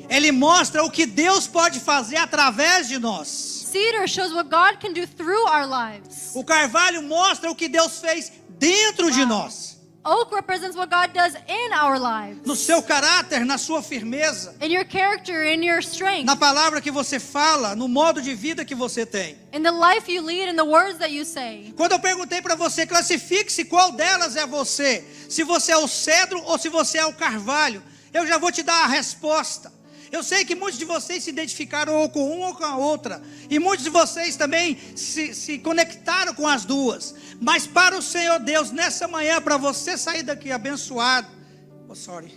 Ele mostra o que Deus pode fazer através de nós. Cedar shows what God can do through our lives. O carvalho mostra o que Deus fez dentro de nós. Oak represents what God does in our lives. No seu caráter, na sua firmeza, In your character, in your strength, na palavra que você fala, no modo de vida que você tem. in the life you lead, in the words that you say. Quando eu perguntei para você, classifique-se qual delas é você. Se você é o cedro ou se você é o carvalho. Eu já vou te dar a resposta. Eu sei que muitos de vocês se identificaram ou com uma ou com a outra. E muitos de vocês também se conectaram com as duas. Mas para o Senhor Deus, nessa manhã, para você sair daqui abençoado. Oh, sorry.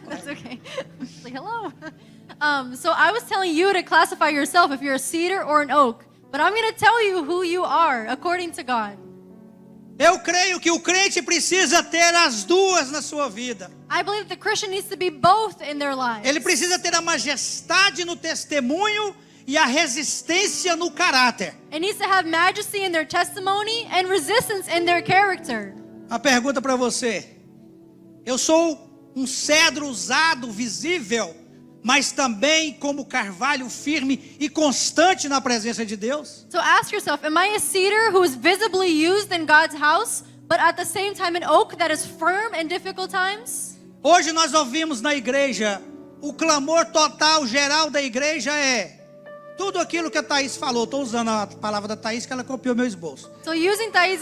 That's okay. Say hello. So I was telling you to classify yourself if you're a cedar or an oak. But I'm going to tell you who you are according to God. Eu creio que o crente precisa ter as duas na sua vida. I believe the Christian needs to be both in their lives. Ele precisa ter a majestade no testemunho e a resistência no caráter. It needs to have majesty in their testimony and resistance in their character. A pergunta para você: eu sou um cedro usado, visível, mas também como carvalho firme e constante na presença de Deus? So ask yourself, am I a cedar who is visibly used in God's house, but at the same time an oak that is firm in difficult times? Hoje nós ouvimos na igreja, o clamor total, geral da igreja é tudo aquilo que a Thaís falou. Estou usando a palavra da Thaís, que ela copiou meu esboço. So using Thais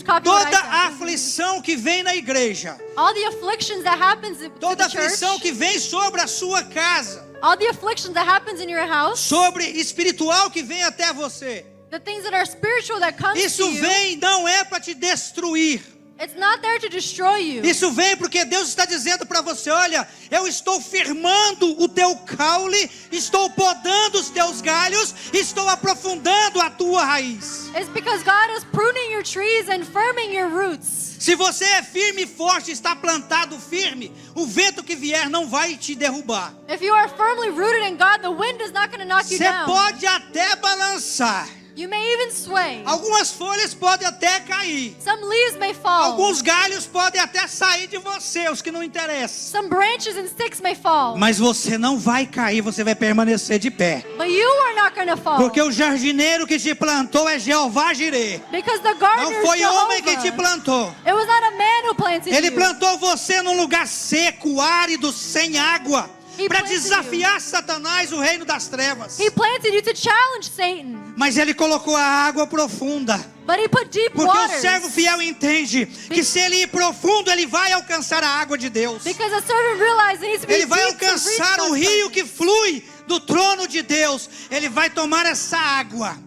copy what I Toda said. a aflição que vem na igreja, All the afflictions that happens to toda the church, aflição que vem sobre a sua casa, all the afflictions that happens in your house, sobre espiritual que vem até você, the things that are spiritual that comes isso to you, vem, não é para te destruir. it's not there to destroy you. Isso vem porque Deus está dizendo para você: olha, eu estou firmando o teu caule, estou podando os teus galhos, estou aprofundando a tua raiz. It's because God is pruning your trees and firming your roots. Se você é firme e forte, está plantado firme, o vento que vier não vai te derrubar. If you are firmly rooted in God, the wind is not going to knock you Você down. pode até balançar, You may even sway. algumas folhas podem até cair, Some leaves may fall. alguns galhos podem até sair de você, os que não interessam. Some branches and sticks may fall. Mas você não vai cair, você vai permanecer de pé. But you are not going to fall. Porque o jardineiro que te plantou é Jeová Jirê. Because the Não gardener is foi homem que te Jehovah. plantou. It was not a man who planted Ele you. plantou você num lugar seco, árido, sem água, He para planted desafiar Satanás, o reino das trevas. He planted you to challenge Satan. Mas ele colocou a água profunda. But he put deep Porque waters. o servo fiel entende que se ele ir profundo, ele vai alcançar a água de Deus. Because a servant realized it needs to be Ele vai deep to reach alcançar o God's rio presence. que flui do trono de Deus. Ele vai tomar essa água.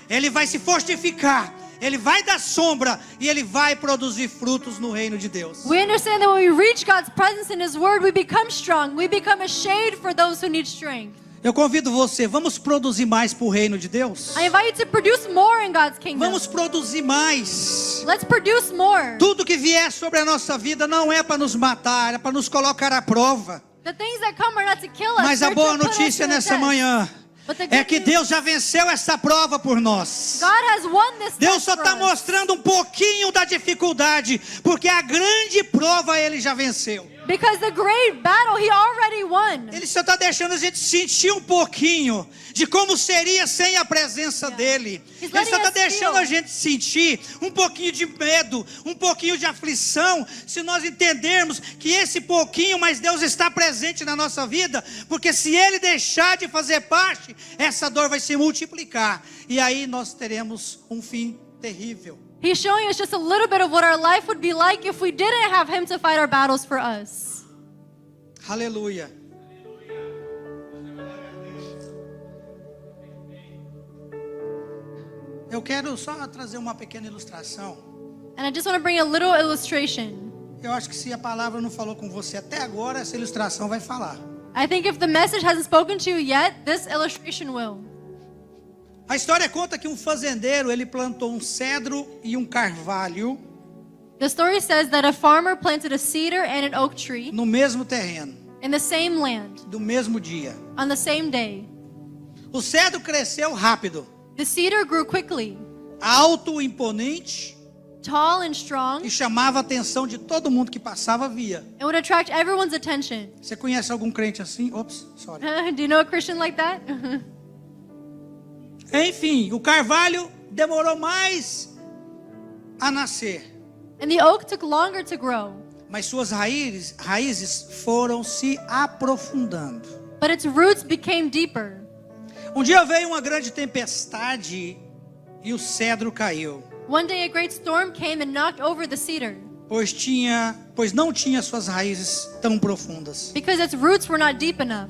Ele vai se fortificar. Ele vai dar sombra e ele vai produzir frutos no reino de Deus. We understand that when we reach God's presence in His Word, we become strong. We become a shade for those who need strength. Eu convido você, vamos produzir mais para o reino de Deus? I invite you to produce more in God's kingdom. Vamos produzir mais. Let's produce more. Tudo que vier sobre a nossa vida não é para nos matar, é para nos colocar à prova. The things that come are not to kill us. Mas a they're boa to put us notícia to the nessa test. manhã But the é good que news- Deus já venceu essa prova por nós. God has won this Deus test só for está us. mostrando um pouquinho da dificuldade, porque a grande prova Ele já venceu. Because the great battle He already won. Ele só está deixando a gente sentir um pouquinho de como seria sem a presença dEle. He's Ele só está letting us deixando feel. a gente sentir um pouquinho de medo, um pouquinho de aflição, se nós entendermos que esse pouquinho, mas Deus está presente na nossa vida, porque se Ele deixar de fazer parte, essa dor vai se multiplicar, e aí nós teremos um fim terrível. He's showing us just a little bit of what our life would be like if we didn't have Him to fight our battles for us. Aleluia. Eu quero só trazer uma pequena ilustração. And I just want to bring a little illustration. Eu acho que se a palavra não falou com você até agora, essa ilustração vai falar. I think if the message hasn't spoken to you yet, this illustration will. A história conta que um fazendeiro, ele plantou um cedro e um carvalho The story says that a farmer planted a cedar and an oak tree no mesmo terreno, in the same land do mesmo dia. on the same day. O cedro cresceu rápido, The cedar grew quickly, alto, imponente, tall and strong, e chamava a atenção de todo mundo que passava via. and would attract everyone's attention. Você conhece algum crente assim? Ops, sorry. Do you know a Christian like that? Enfim, o carvalho demorou mais a nascer, And the oak took longer to grow, mas suas raízes foram se aprofundando. but its roots became deeper. Um dia veio uma grande tempestade e o cedro caiu, One day a great storm came and knocked over the cedar, pois não tinha suas raízes tão profundas. because its roots were not deep enough.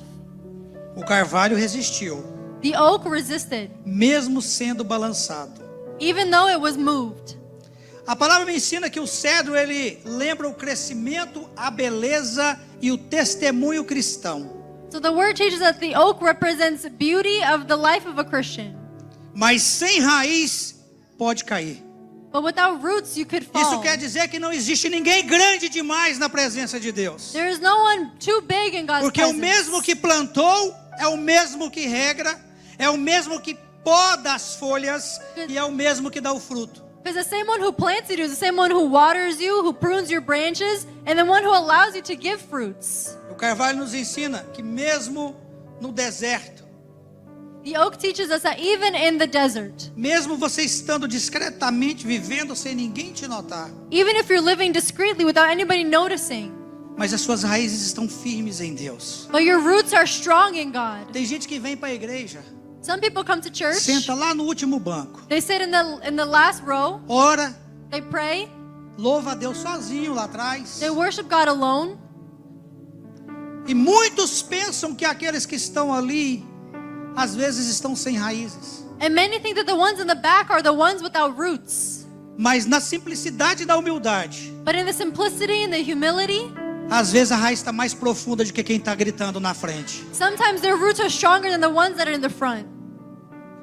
O carvalho resistiu, The oak resisted, mesmo sendo balançado. even though it was moved. A palavra me ensina que o cedro, ele lembra o crescimento, a beleza e o testemunho cristão. So the word teaches that the oak represents beauty of the life of a Christian. Mas sem raiz pode cair. But without roots, you could Isso fall. quer dizer que não existe ninguém grande demais na presença de Deus. There is no one too big in God's Porque o presence. mesmo que plantou é o mesmo que rega, é o mesmo que poda as folhas e é o mesmo que dá o fruto. Because the same one who plants you is the same one who waters you, who prunes your branches, and the one who allows you to give fruits. O carvalho nos ensina que mesmo no deserto, The oak teaches us that even in the desert, mesmo você estando discretamente vivendo sem ninguém te notar, even if you're living discreetly without anybody noticing, mas as suas raízes estão firmes em Deus. but your roots are strong in God. Tem gente que vem para a igreja, Some people come to church, senta lá no último banco, they sit in the last row, ora, they pray, louva a Deus sozinho lá atrás. they worship God alone, E muitos pensam que aqueles que estão ali, às vezes estão sem raízes. and many think that the ones in the back are the ones without roots. Mas na simplicidade da humildade, But in the simplicity and the humility, às vezes a raiz está mais profunda do que quem está gritando na frente. sometimes their roots are stronger than the ones that are in the front.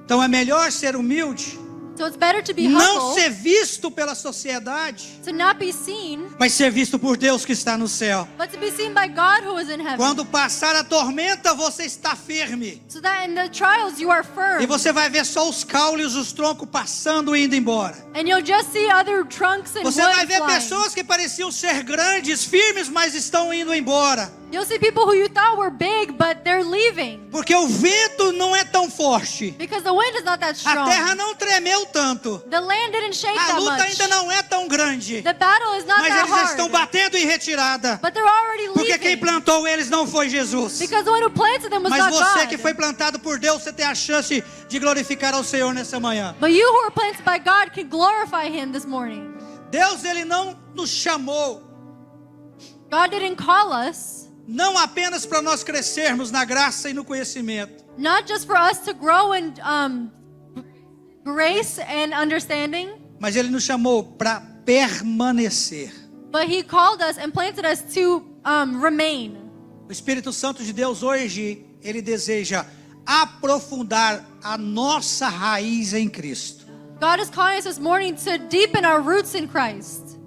Então é melhor ser humilde, So it's better to be não humble, ser visto pela sociedade, to not be seen, mas ser visto por Deus que está no céu. but to be seen by God who is in heaven. Quando passar a tormenta, você está firme. So that in the trials you are firm. E você vai ver só os caules, os troncos passando e indo embora. And you'll just see other trunks and Você vai wood ver flying. pessoas que pareciam ser grandes, firmes, mas estão indo embora. You'll see people who you thought were big, but they're leaving. Porque o vento não é tão forte. Because the wind is not that A strong. terra não tremeu tanto. The land didn't shake A that luta much. ainda não é tão grande. The battle is not Mas that eles já hard. estão batendo em retirada. But they're already Porque quem leaving. plantou eles não foi Jesus. Because the one who planted them was Mas not você God. que foi plantado por Deus, você tem a chance de glorificar ao Senhor nessa manhã. But you who are planted by God can glorify Him this morning. Deus, Ele não nos chamou, God didn't call us não apenas para nós crescermos na graça e no conhecimento, not just for us to grow in grace and understanding, mas Ele nos chamou para permanecer. but He called us and planted us to remain. O Espírito Santo de Deus hoje, Ele deseja aprofundar a nossa raiz em Cristo. God is calling us this morning to deepen our roots in Christ.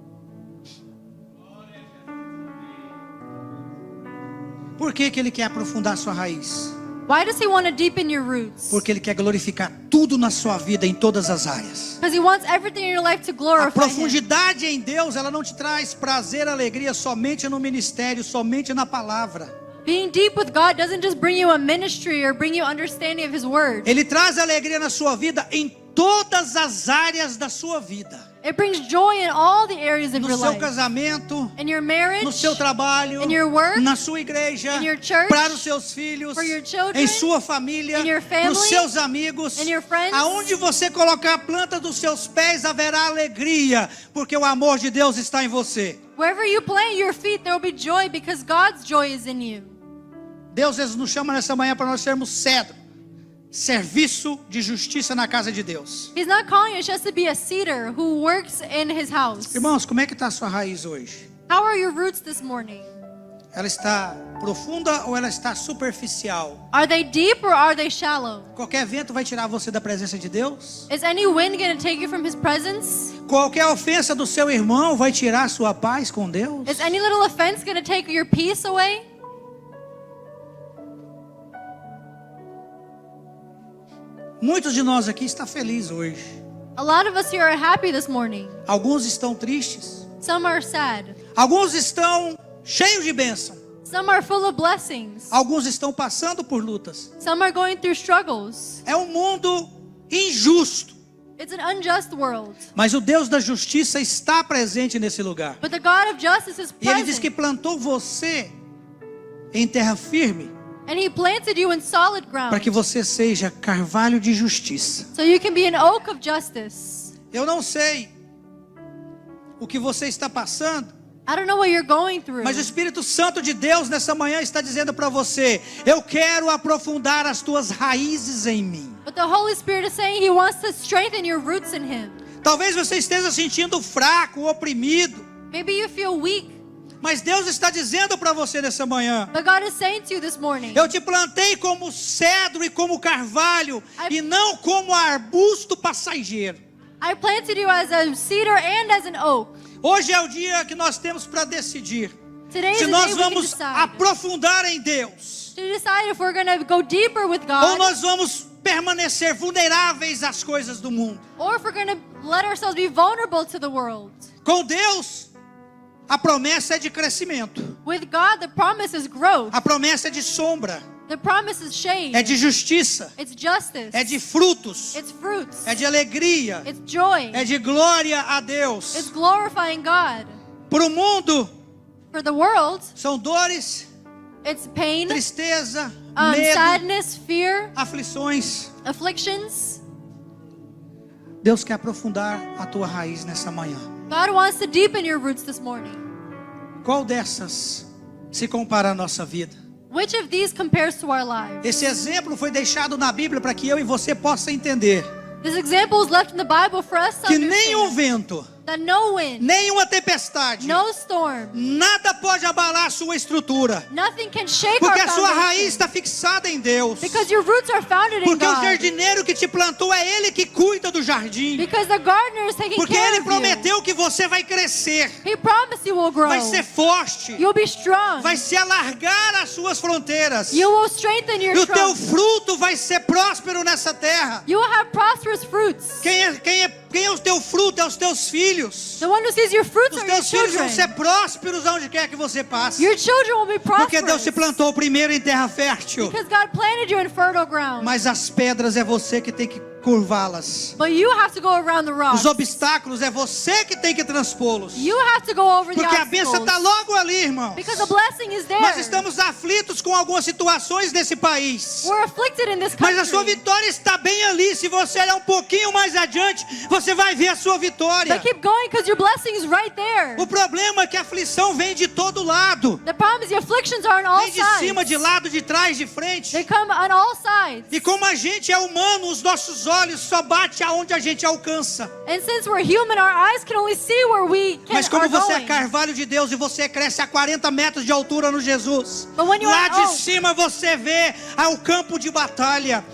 Por que Ele quer aprofundar a sua raiz? Why does He want to deepen your roots? Porque Ele quer glorificar tudo na sua vida, em todas as áreas. Because He wants everything in your life to A glorify Him. profundidade em Deus, ela não te traz prazer, alegria somente no ministério, somente na palavra. Being deep with God doesn't just bring you a ministry or bring you understanding of His word. Ele traz alegria na sua vida em todas as áreas da sua vida. It brings joy in all the areas of No your seu life. casamento, In your marriage, no seu trabalho, in your work, na sua igreja, in your church, para os seus filhos, for your children, em sua família, in your family, nos seus amigos, in your friends. aonde você colocar a planta dos seus pés haverá alegria, porque o amor de Deus está em você. wherever you plant your feet, there will be joy because God's joy is in you. Deus nos chama nessa manhã para nós sermos cedro, serviço de justiça na casa de Deus. He's not calling us just to be a cedar who works in His house. Irmãos, como é que está a sua raiz hoje? How are your roots this morning? Ela está profunda ou ela está superficial? Are they deep or are they shallow? Qualquer vento vai tirar você da presença de Deus? Is any wind going to take you from His presence? Qualquer ofensa do seu irmão vai tirar a sua paz com Deus? Is any little offense going to take your peace away? Muitos de nós aqui estão felizes hoje. A lot of us here are happy this morning. Alguns estão tristes. Some are sad. Alguns estão cheios de bênção. Some are full of blessings. Alguns estão passando por lutas. Some are going through struggles. É um mundo injusto. It's an unjust world. Mas o Deus da justiça está presente nesse lugar. But the God of justice is E Ele diz que present. plantou você em terra firme And He planted you in solid ground. para que você seja carvalho de justiça. So you can be an oak of justice. Eu não sei o que você está passando, I don't know what you're going through. mas o Espírito Santo de Deus nessa manhã está dizendo para você: eu quero aprofundar as tuas raízes em mim. But the Holy Spirit is saying He wants to strengthen your roots in Him. Talvez você esteja sentindo fraco, oprimido, Maybe you feel weak. mas Deus está dizendo para você nessa manhã: But God is saying to you this morning, eu te plantei como cedro e como carvalho, e não como arbusto passageiro. I planted you as a cedar and as an oak. Hoje é o dia que nós temos para decidir Today is se the nós day we can vamos decide. aprofundar em Deus To decide if we're going to go deeper with ou God, nós vamos permanecer vulneráveis às coisas do mundo. or if we're going to let ourselves be vulnerable to the world. Com Deus, a promessa é de crescimento, With God, the promise is growth. a promessa é de sombra, The promise is shade. é de justiça, It's justice. é de frutos, It's fruits. é de alegria, It's joy. é de glória a It's Deus. glorifying God. Para o mundo, For the world, são dores, it's pain, tristeza, medo, sadness, fear, aflições. afflictions. Deus quer aprofundar a tua raiz nessa manhã. God wants to deepen your roots this morning. Qual dessas se compara à nossa vida? Which of these compares to our lives? Esse exemplo foi deixado na Bíblia para que eu e você possa entender This example is left in the Bible for us to que nenhum understand vento, that no wind, nenhuma tempestade, no storm, nada pode abalar a sua estrutura, nothing can shake porque our a sua raiz foundation. está fixada em Deus. Because your roots are founded in Porque o God. jardineiro que te plantou é ele que cuida do jardim. Because the gardener is taking Porque care ele of you. prometeu que você vai crescer, He promised you will grow. vai ser forte, You'll be strong. vai se alargar as suas fronteiras. You will strengthen E your o teu trunk. fruto vai ser próspero nessa terra. You will have prosperous fruits. Quem é o teu fruto? É os teus filhos. The one who sees your fruits Os are your teus filhos vão ser children. prósperos aonde quer que você passe. Your children will be Porque Deus te prosperous. plantou primeiro em terra fértil. Because God planted you in fertile ground. Mas as pedras é você que tem que curvá-las. But you have to go around the rocks. Os obstáculos é você que tem que transpô-los. You have to go over the Porque a bênção está obstacles. logo ali, irmãos. Because the blessing is there. Nós estamos aflitos com algumas situações nesse país. We're afflicted in this Mas a sua country. vitória está bem ali. Se você olhar um pouquinho mais adiante, você vai ver a sua vitória. But keep going because your blessing is right there. O problema é que a aflição vem de todo lado. The problem is the afflictions are on all Vem de sides. cima, de lado, de trás, de frente. They come on all sides. E como a gente é humano, os nossos olhos só batem aonde a gente alcança. And since we're human, our eyes can only see where we can, Mas como are você é going. carvalho de Deus e você cresce a 40 metros de altura no Jesus, But when you lá are de oak, cima você vê o campo de batalha.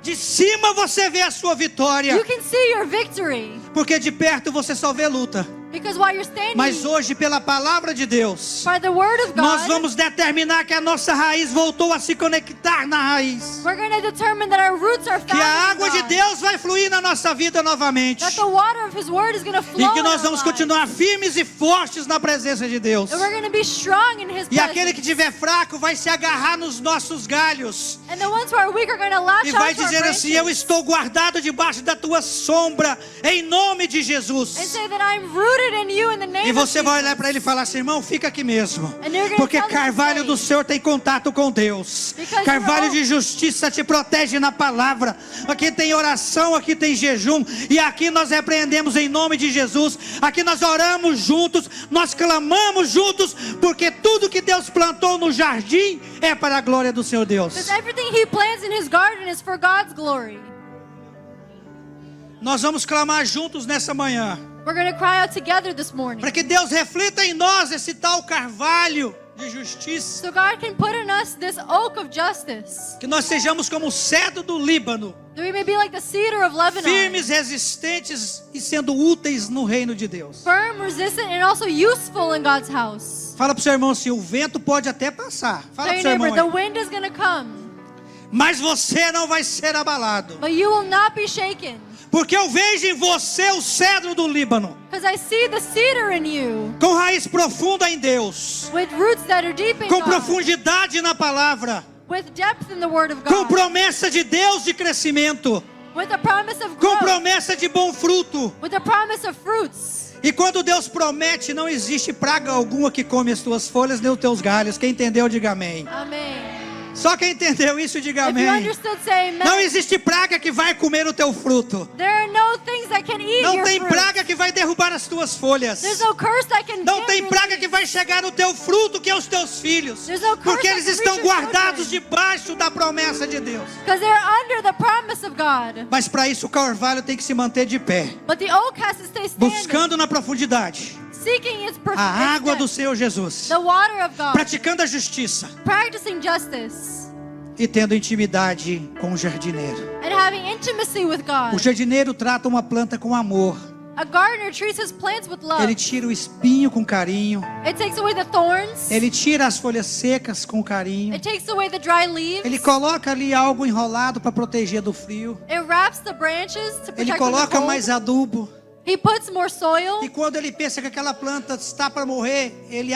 De cima você vê a sua vitória. you can see your victory. Porque de perto você só vê luta. Because while you're standing Mas hoje, pela palavra de Deus, by the word of God, nós vamos determinar que a nossa raiz voltou a se conectar na raiz. we're going to determine that our roots are Que founded a in água de God. Deus vai fluir na nossa vida novamente. That the water of His word is going to flow E que in nós our vamos lives. continuar firmes e fortes na presença de Deus. And we're going to be strong in His E aquele que presence. estiver fraco vai se agarrar nos nossos galhos. And the ones who are weak are going to latch E on vai to our dizer assim: eu branches estou guardado debaixo da tua sombra, em nome de and Jesus. say that I'm rooted in you in the name E of você vai Jesus. olhar para ele e falar assim: irmão, fica aqui mesmo. And you're gonna Porque tell them to carvalho stay. do Senhor tem contato com Deus. Because Carvalho you're de justiça te protege na palavra. Aqui tem oração, aqui tem jejum. E aqui nós repreendemos em nome de Jesus. Aqui nós oramos juntos, nós clamamos juntos. Porque tudo que Deus plantou no jardim é para a glória do Senhor Deus. Because everything He plants in His garden is for God's glory. Nós vamos clamar juntos nessa manhã, We're going to cry out together this morning. para que Deus reflita em nós esse tal carvalho de justiça. So God can put in us this oak of justice. Que nós sejamos como o cedro do Líbano, That we may be like the cedar of Lebanon. firmes, resistentes e sendo úteis no reino de Deus. Firm, resistant, and also useful in God's house. Fala pro seu irmão assim: o vento pode até passar. Fala Tell pro your seu neighbor, irmão the aí. wind is going to come, Mas você não vai ser abalado. but you will not be shaken. Porque eu vejo em você o cedro do Líbano, Because I see the cedar in you, com raiz profunda em Deus, with roots that are deep in com God, profundidade na palavra, with depth in the Word of com God, promessa de Deus de crescimento, with a promise of com growth, promessa de bom fruto. with a promise of fruits. E quando Deus promete, não existe praga alguma que come as tuas folhas nem os teus galhos. Quem entendeu, diga amém. Amen. Só quem entendeu isso, diga If you amém. understood, say amen. Não existe praga que vai comer o teu fruto. There are no things that can eat Não your tem fruit. praga que vai derrubar as tuas folhas. There's no curse that can Não dim tem your praga leaves. que vai chegar no teu fruto, que é os teus filhos. There's no curse Porque that eles can estão reach your guardados children. debaixo da promessa de Deus. Because they're under the promise of God. Mas para isso o carvalho tem que se manter de pé, But the oak has to stay standing, buscando na profundidade seeking its a água do depth, Senhor Jesus, the water of God, praticando a justiça practicing justice, e tendo intimidade com o jardineiro. and having intimacy with God. O jardineiro trata uma planta com amor. A gardener treats his plants with love. Ele tira o espinho com carinho. It takes away the thorns. Ele tira as folhas secas com carinho. It takes away the dry leaves. Ele coloca ali algo enrolado para proteger do frio. It wraps the branches to Ele protect from the coloca cold. mais adubo. He puts more soil. E quando ele pensa que aquela planta está para morrer, ele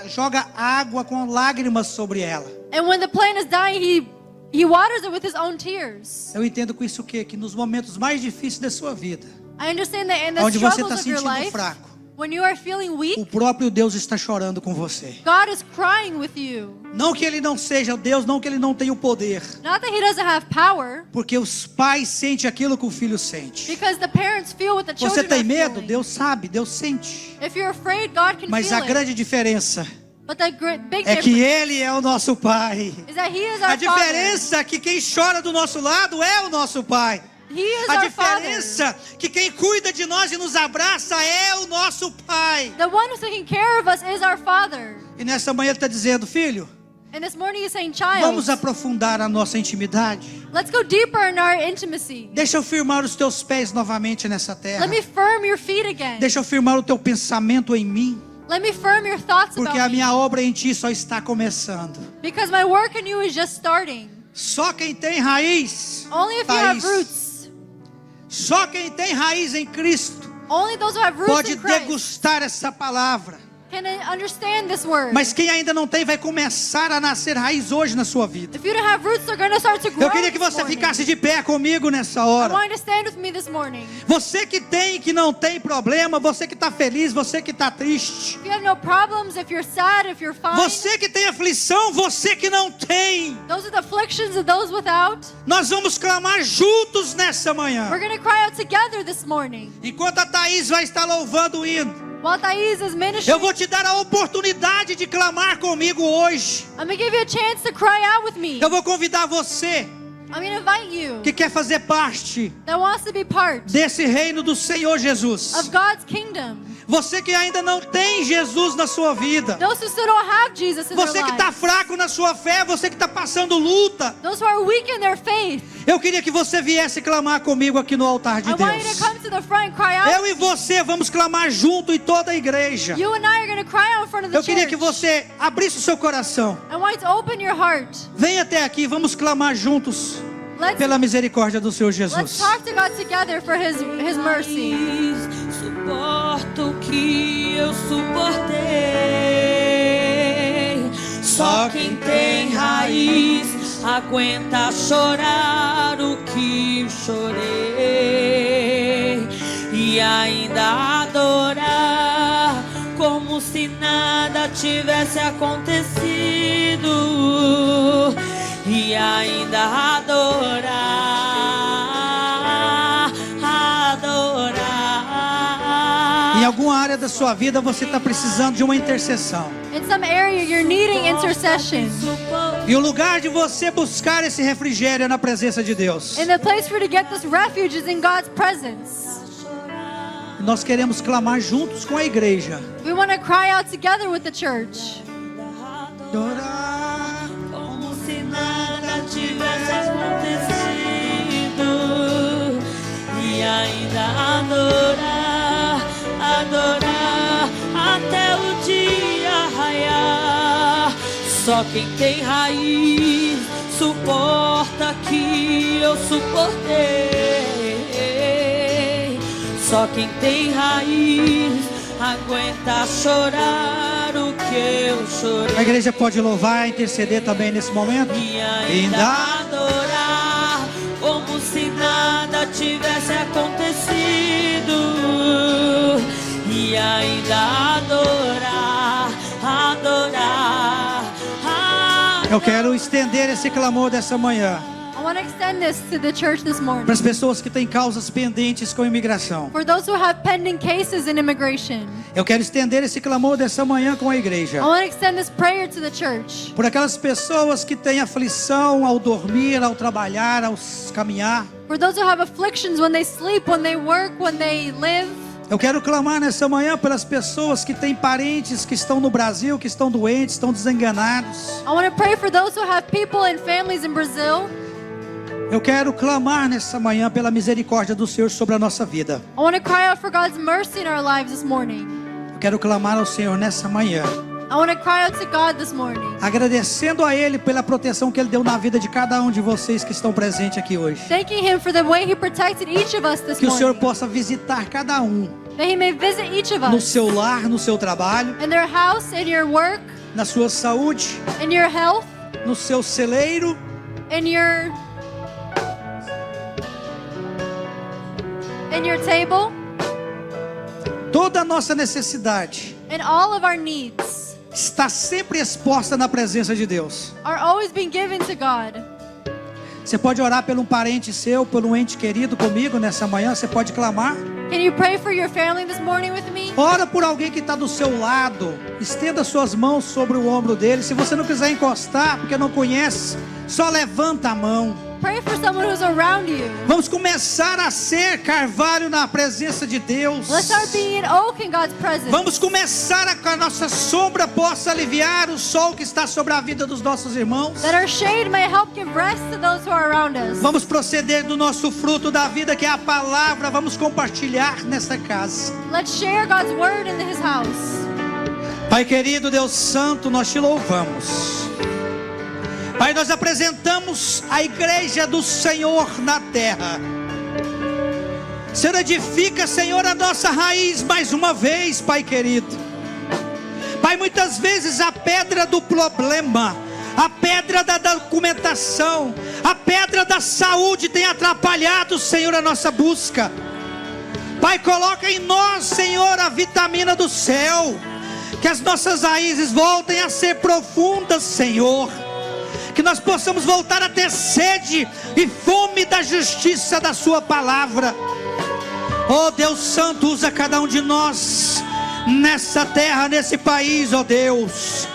joga água com lágrimas sobre ela. And when the plant is dying, he waters it with his own tears. Eu entendo com isso o quê? Que nos momentos mais difíceis da sua vida, I understand that in the onde você está struggles of your sentindo life, fraco, when you are feeling o weak, próprio Deus está chorando com você. God is crying with you. Não que ele não seja Deus, não que ele não tenha o poder. Not that he doesn't have power, Porque os pais sentem aquilo que o filho sente. because the parents feel what the Você children tem are medo? feeling. Deus sabe, Deus sente. If you're afraid, God can Mas feel a grande it. diferença But the big é que difference Ele é o nosso Pai. is that he is A our Father. diferença é que quem chora do nosso lado é o nosso Pai. He is A our Father. diferença é que quem cuida de nós e nos abraça é o nosso Pai. The one who's taking care of us is our Father. E nessa manhã Ele está dizendo, filho, And this morning he's saying, child, vamos aprofundar a nossa intimidade. let's go deeper in our intimacy. Deixa eu firmar os teus pés novamente nessa terra. Let me firm your feet again. Deixa eu firmar o teu pensamento em mim. Let me firm your thoughts Porque about a me. minha obra em ti só está começando. Because my work in you is just starting. Só quem tem raiz, Only if you have Thaís, roots. só quem tem raiz em Cristo Only those who have roots pode in Christ degustar essa palavra. can understand this word. Mas quem ainda não tem vai começar a nascer raiz hoje na sua vida. If you don't have roots, they're going to start to grow. Eu queria que this você morning. ficasse de pé comigo nessa I hora. want you to stand with me this morning. Você que tem e que não tem problema, você que está feliz, você que está triste, If you have no problems, if you're sad, if you're fine, você que tem aflição, você que não tem, those are the afflictions of those without. nós vamos clamar juntos nessa We're manhã. going to cry out together this morning. Enquanto a Thaís vai estar louvando o hino, While Thais is ministering, eu vou te dar a oportunidade de clamar comigo hoje. I'm going to give you a chance to cry out with me. Eu vou convidar você I'm going to invite you que quer fazer parte that wants to be part desse reino do Senhor Jesus. of God's kingdom. Você que ainda não tem Jesus na sua vida. Those who still don't have Jesus in Você their que está lives. fraco na sua fé, você que está passando luta. Those who are weak in their faith. Eu queria que você viesse clamar comigo aqui no altar de I want you Deus. to come to the front and cry out. Eu e você vamos clamar junto em toda a igreja. You and I are going to cry out in front of the Eu queria church. que você abrisse o seu coração. I want you to open your heart. Venha até aqui, vamos clamar juntos pela misericórdia do Senhor Let's Jesus. talk to God together for His mercy. Suporto o que eu suportei. Só quem tem raiz aguenta chorar o que chorei e ainda adorar como se nada tivesse acontecido e ainda adorar. Em alguma área da sua vida você está precisando de uma intercessão. In some area you're needing intercession. E o lugar de você buscar esse refrigério é na presença de Deus. And the place for you to get this refuge is in God's presence. E nós queremos clamar juntos com a igreja. We want to cry out together with the church. Adorar. Como se nada tivesse acontecido e ainda adorar até o dia raiar. Só quem tem raiz suporta que eu suportei. Só quem tem raiz aguenta chorar o que eu chorei. A igreja pode louvar, interceder também nesse momento. E ainda adorar como se nada tivesse acontecido. E ainda adorar. Eu quero estender esse clamor dessa manhã I want to extend this to the church this morning. para as pessoas que têm causas pendentes com imigração. For those who have pending cases in immigration, Eu quero estender esse clamor dessa manhã com a igreja. I want to extend this prayer to the church. Por aquelas pessoas que têm aflição ao dormir, ao trabalhar, ao caminhar. For those who have afflictions when they sleep, when they work, when they live. Eu quero clamar nessa manhã pelas pessoas que têm parentes que estão no Brasil, que estão doentes, estão desenganados. I want to pray for those who have people and families in Brazil. Eu quero clamar nessa manhã pela misericórdia do Senhor sobre a nossa vida. I want to cry out for God's mercy in our lives this morning. Eu quero clamar ao Senhor nessa manhã, I want to cry out to God this morning, agradecendo a Ele pela proteção que Ele deu na vida de cada um de vocês que estão presentes aqui hoje. thanking Him for the way He protected each of us this Que o Senhor morning. possa visitar cada um That He may visit each of no us seu lar, no seu trabalho, in their house, in your work, na sua saúde, in your health, no seu celeiro, in your table, toda a nossa necessidade and all of our needs está sempre exposta na presença de Deus. are always being given to God. Você pode orar por um parente seu, por um ente querido comigo nessa manhã, você pode clamar. Can you pray for your family this morning with me? Ora por alguém que está do seu lado, estenda suas mãos sobre o ombro dele. Se você não quiser encostar, porque não conhece, só levanta a mão. Pray for someone who's around you. Vamos começar a ser carvalho na presença de Deus. Let's start being an oak in God's presence. Vamos começar a que a nossa sombra possa aliviar o sol que está sobre a vida dos nossos irmãos. That our shade may help give rest to those who are around us. Vamos proceder do nosso fruto da vida, que é a palavra. Vamos compartilhar nessa casa. Let's share God's word in His house. Pai querido, Deus santo, nós te louvamos. Pai, nós apresentamos a igreja do Senhor na terra. Senhor, edifica, Senhor, a nossa raiz mais uma vez, Pai querido. Pai, muitas vezes a pedra do problema, a pedra da documentação, a pedra da saúde tem atrapalhado, Senhor, a nossa busca. Pai, coloca em nós, Senhor, a vitamina do céu, que as nossas raízes voltem a ser profundas, Senhor. Que nós possamos voltar a ter sede e fome da justiça da sua palavra. Oh Deus santo, usa cada um de nós nessa terra, nesse país, oh Deus.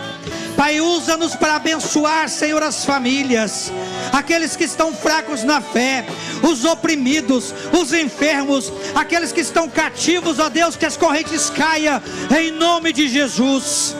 Pai, usa-nos para abençoar, Senhor, as famílias, aqueles que estão fracos na fé, os oprimidos, os enfermos, aqueles que estão cativos, ó Deus, que as correntes caiam em nome de Jesus.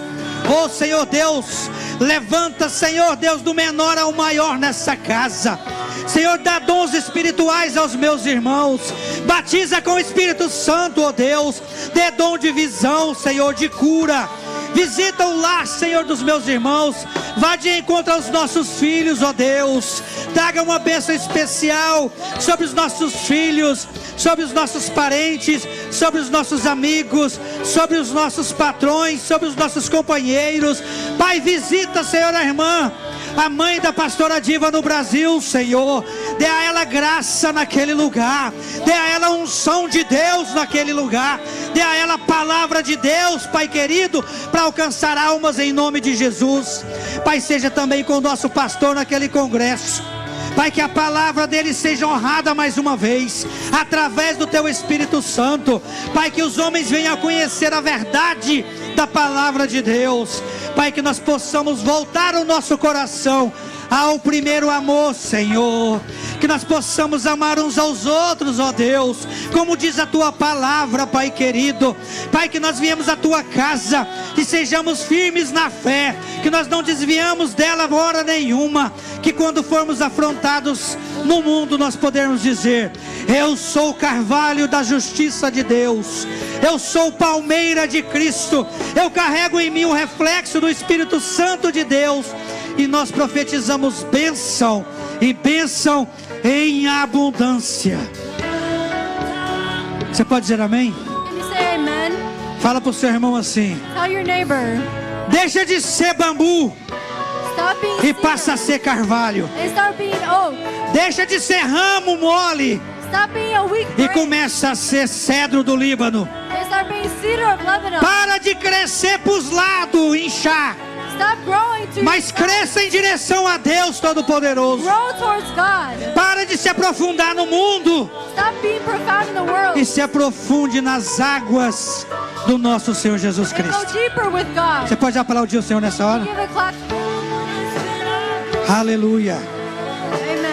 Oh Senhor Deus, levanta, Senhor Deus, do menor ao maior nessa casa. Senhor, dá dons espirituais aos meus irmãos. Batiza com o Espírito Santo, ó Deus. Dê dom de visão, Senhor, de cura. Visita o lar, Senhor, dos meus irmãos. Vá de encontro aos nossos filhos, ó Deus. Traga uma bênção especial sobre os nossos filhos, sobre os nossos parentes, sobre os nossos amigos, sobre os nossos patrões, sobre os nossos companheiros. Pai, visita, Senhor, a irmã, a mãe da pastora Diva no Brasil, Senhor. Dê a ela graça naquele lugar. Dê a ela unção de Deus naquele lugar. Dê a ela a palavra de Deus, Pai querido, para alcançar almas em nome de Jesus. Pai, seja também com o nosso pastor naquele congresso. Pai, que a palavra dele seja honrada mais uma vez, através do teu Espírito Santo. Pai, que os homens venham a conhecer a verdade da palavra de Deus. Pai, que nós possamos voltar o nosso coração ao primeiro amor, Senhor. Que nós possamos amar uns aos outros, ó Deus, como diz a tua palavra, Pai querido. Pai, que nós viemos à tua casa, que sejamos firmes na fé, que nós não desviamos dela hora nenhuma. Que quando formos afrontados no mundo, nós podemos dizer: eu sou o carvalho da justiça de Deus, eu sou palmeira de Cristo, eu carrego em mim o reflexo do Espírito Santo de Deus. E nós profetizamos bênção e bênção em abundância. Você pode dizer amém? Can you say amen? Fala para o seu irmão assim: Tell your neighbor, deixa de ser bambu stop being e cedar passa a ser carvalho. and start being oak. Deixa de ser ramo mole Stop being a weak e branch começa a ser cedro do Líbano. and start being cedar of Lebanon. Para de crescer para os lados, inchar, Stop growing to mas cresça em direção a Deus Todo-Poderoso. grow towards God. Para de se aprofundar no mundo Stop being profound in the world e se aprofunde nas águas do nosso Senhor Jesus and go Cristo. deeper with God. Você pode aplaudir o Senhor nessa hora? Give a clap. Aleluia. Amen.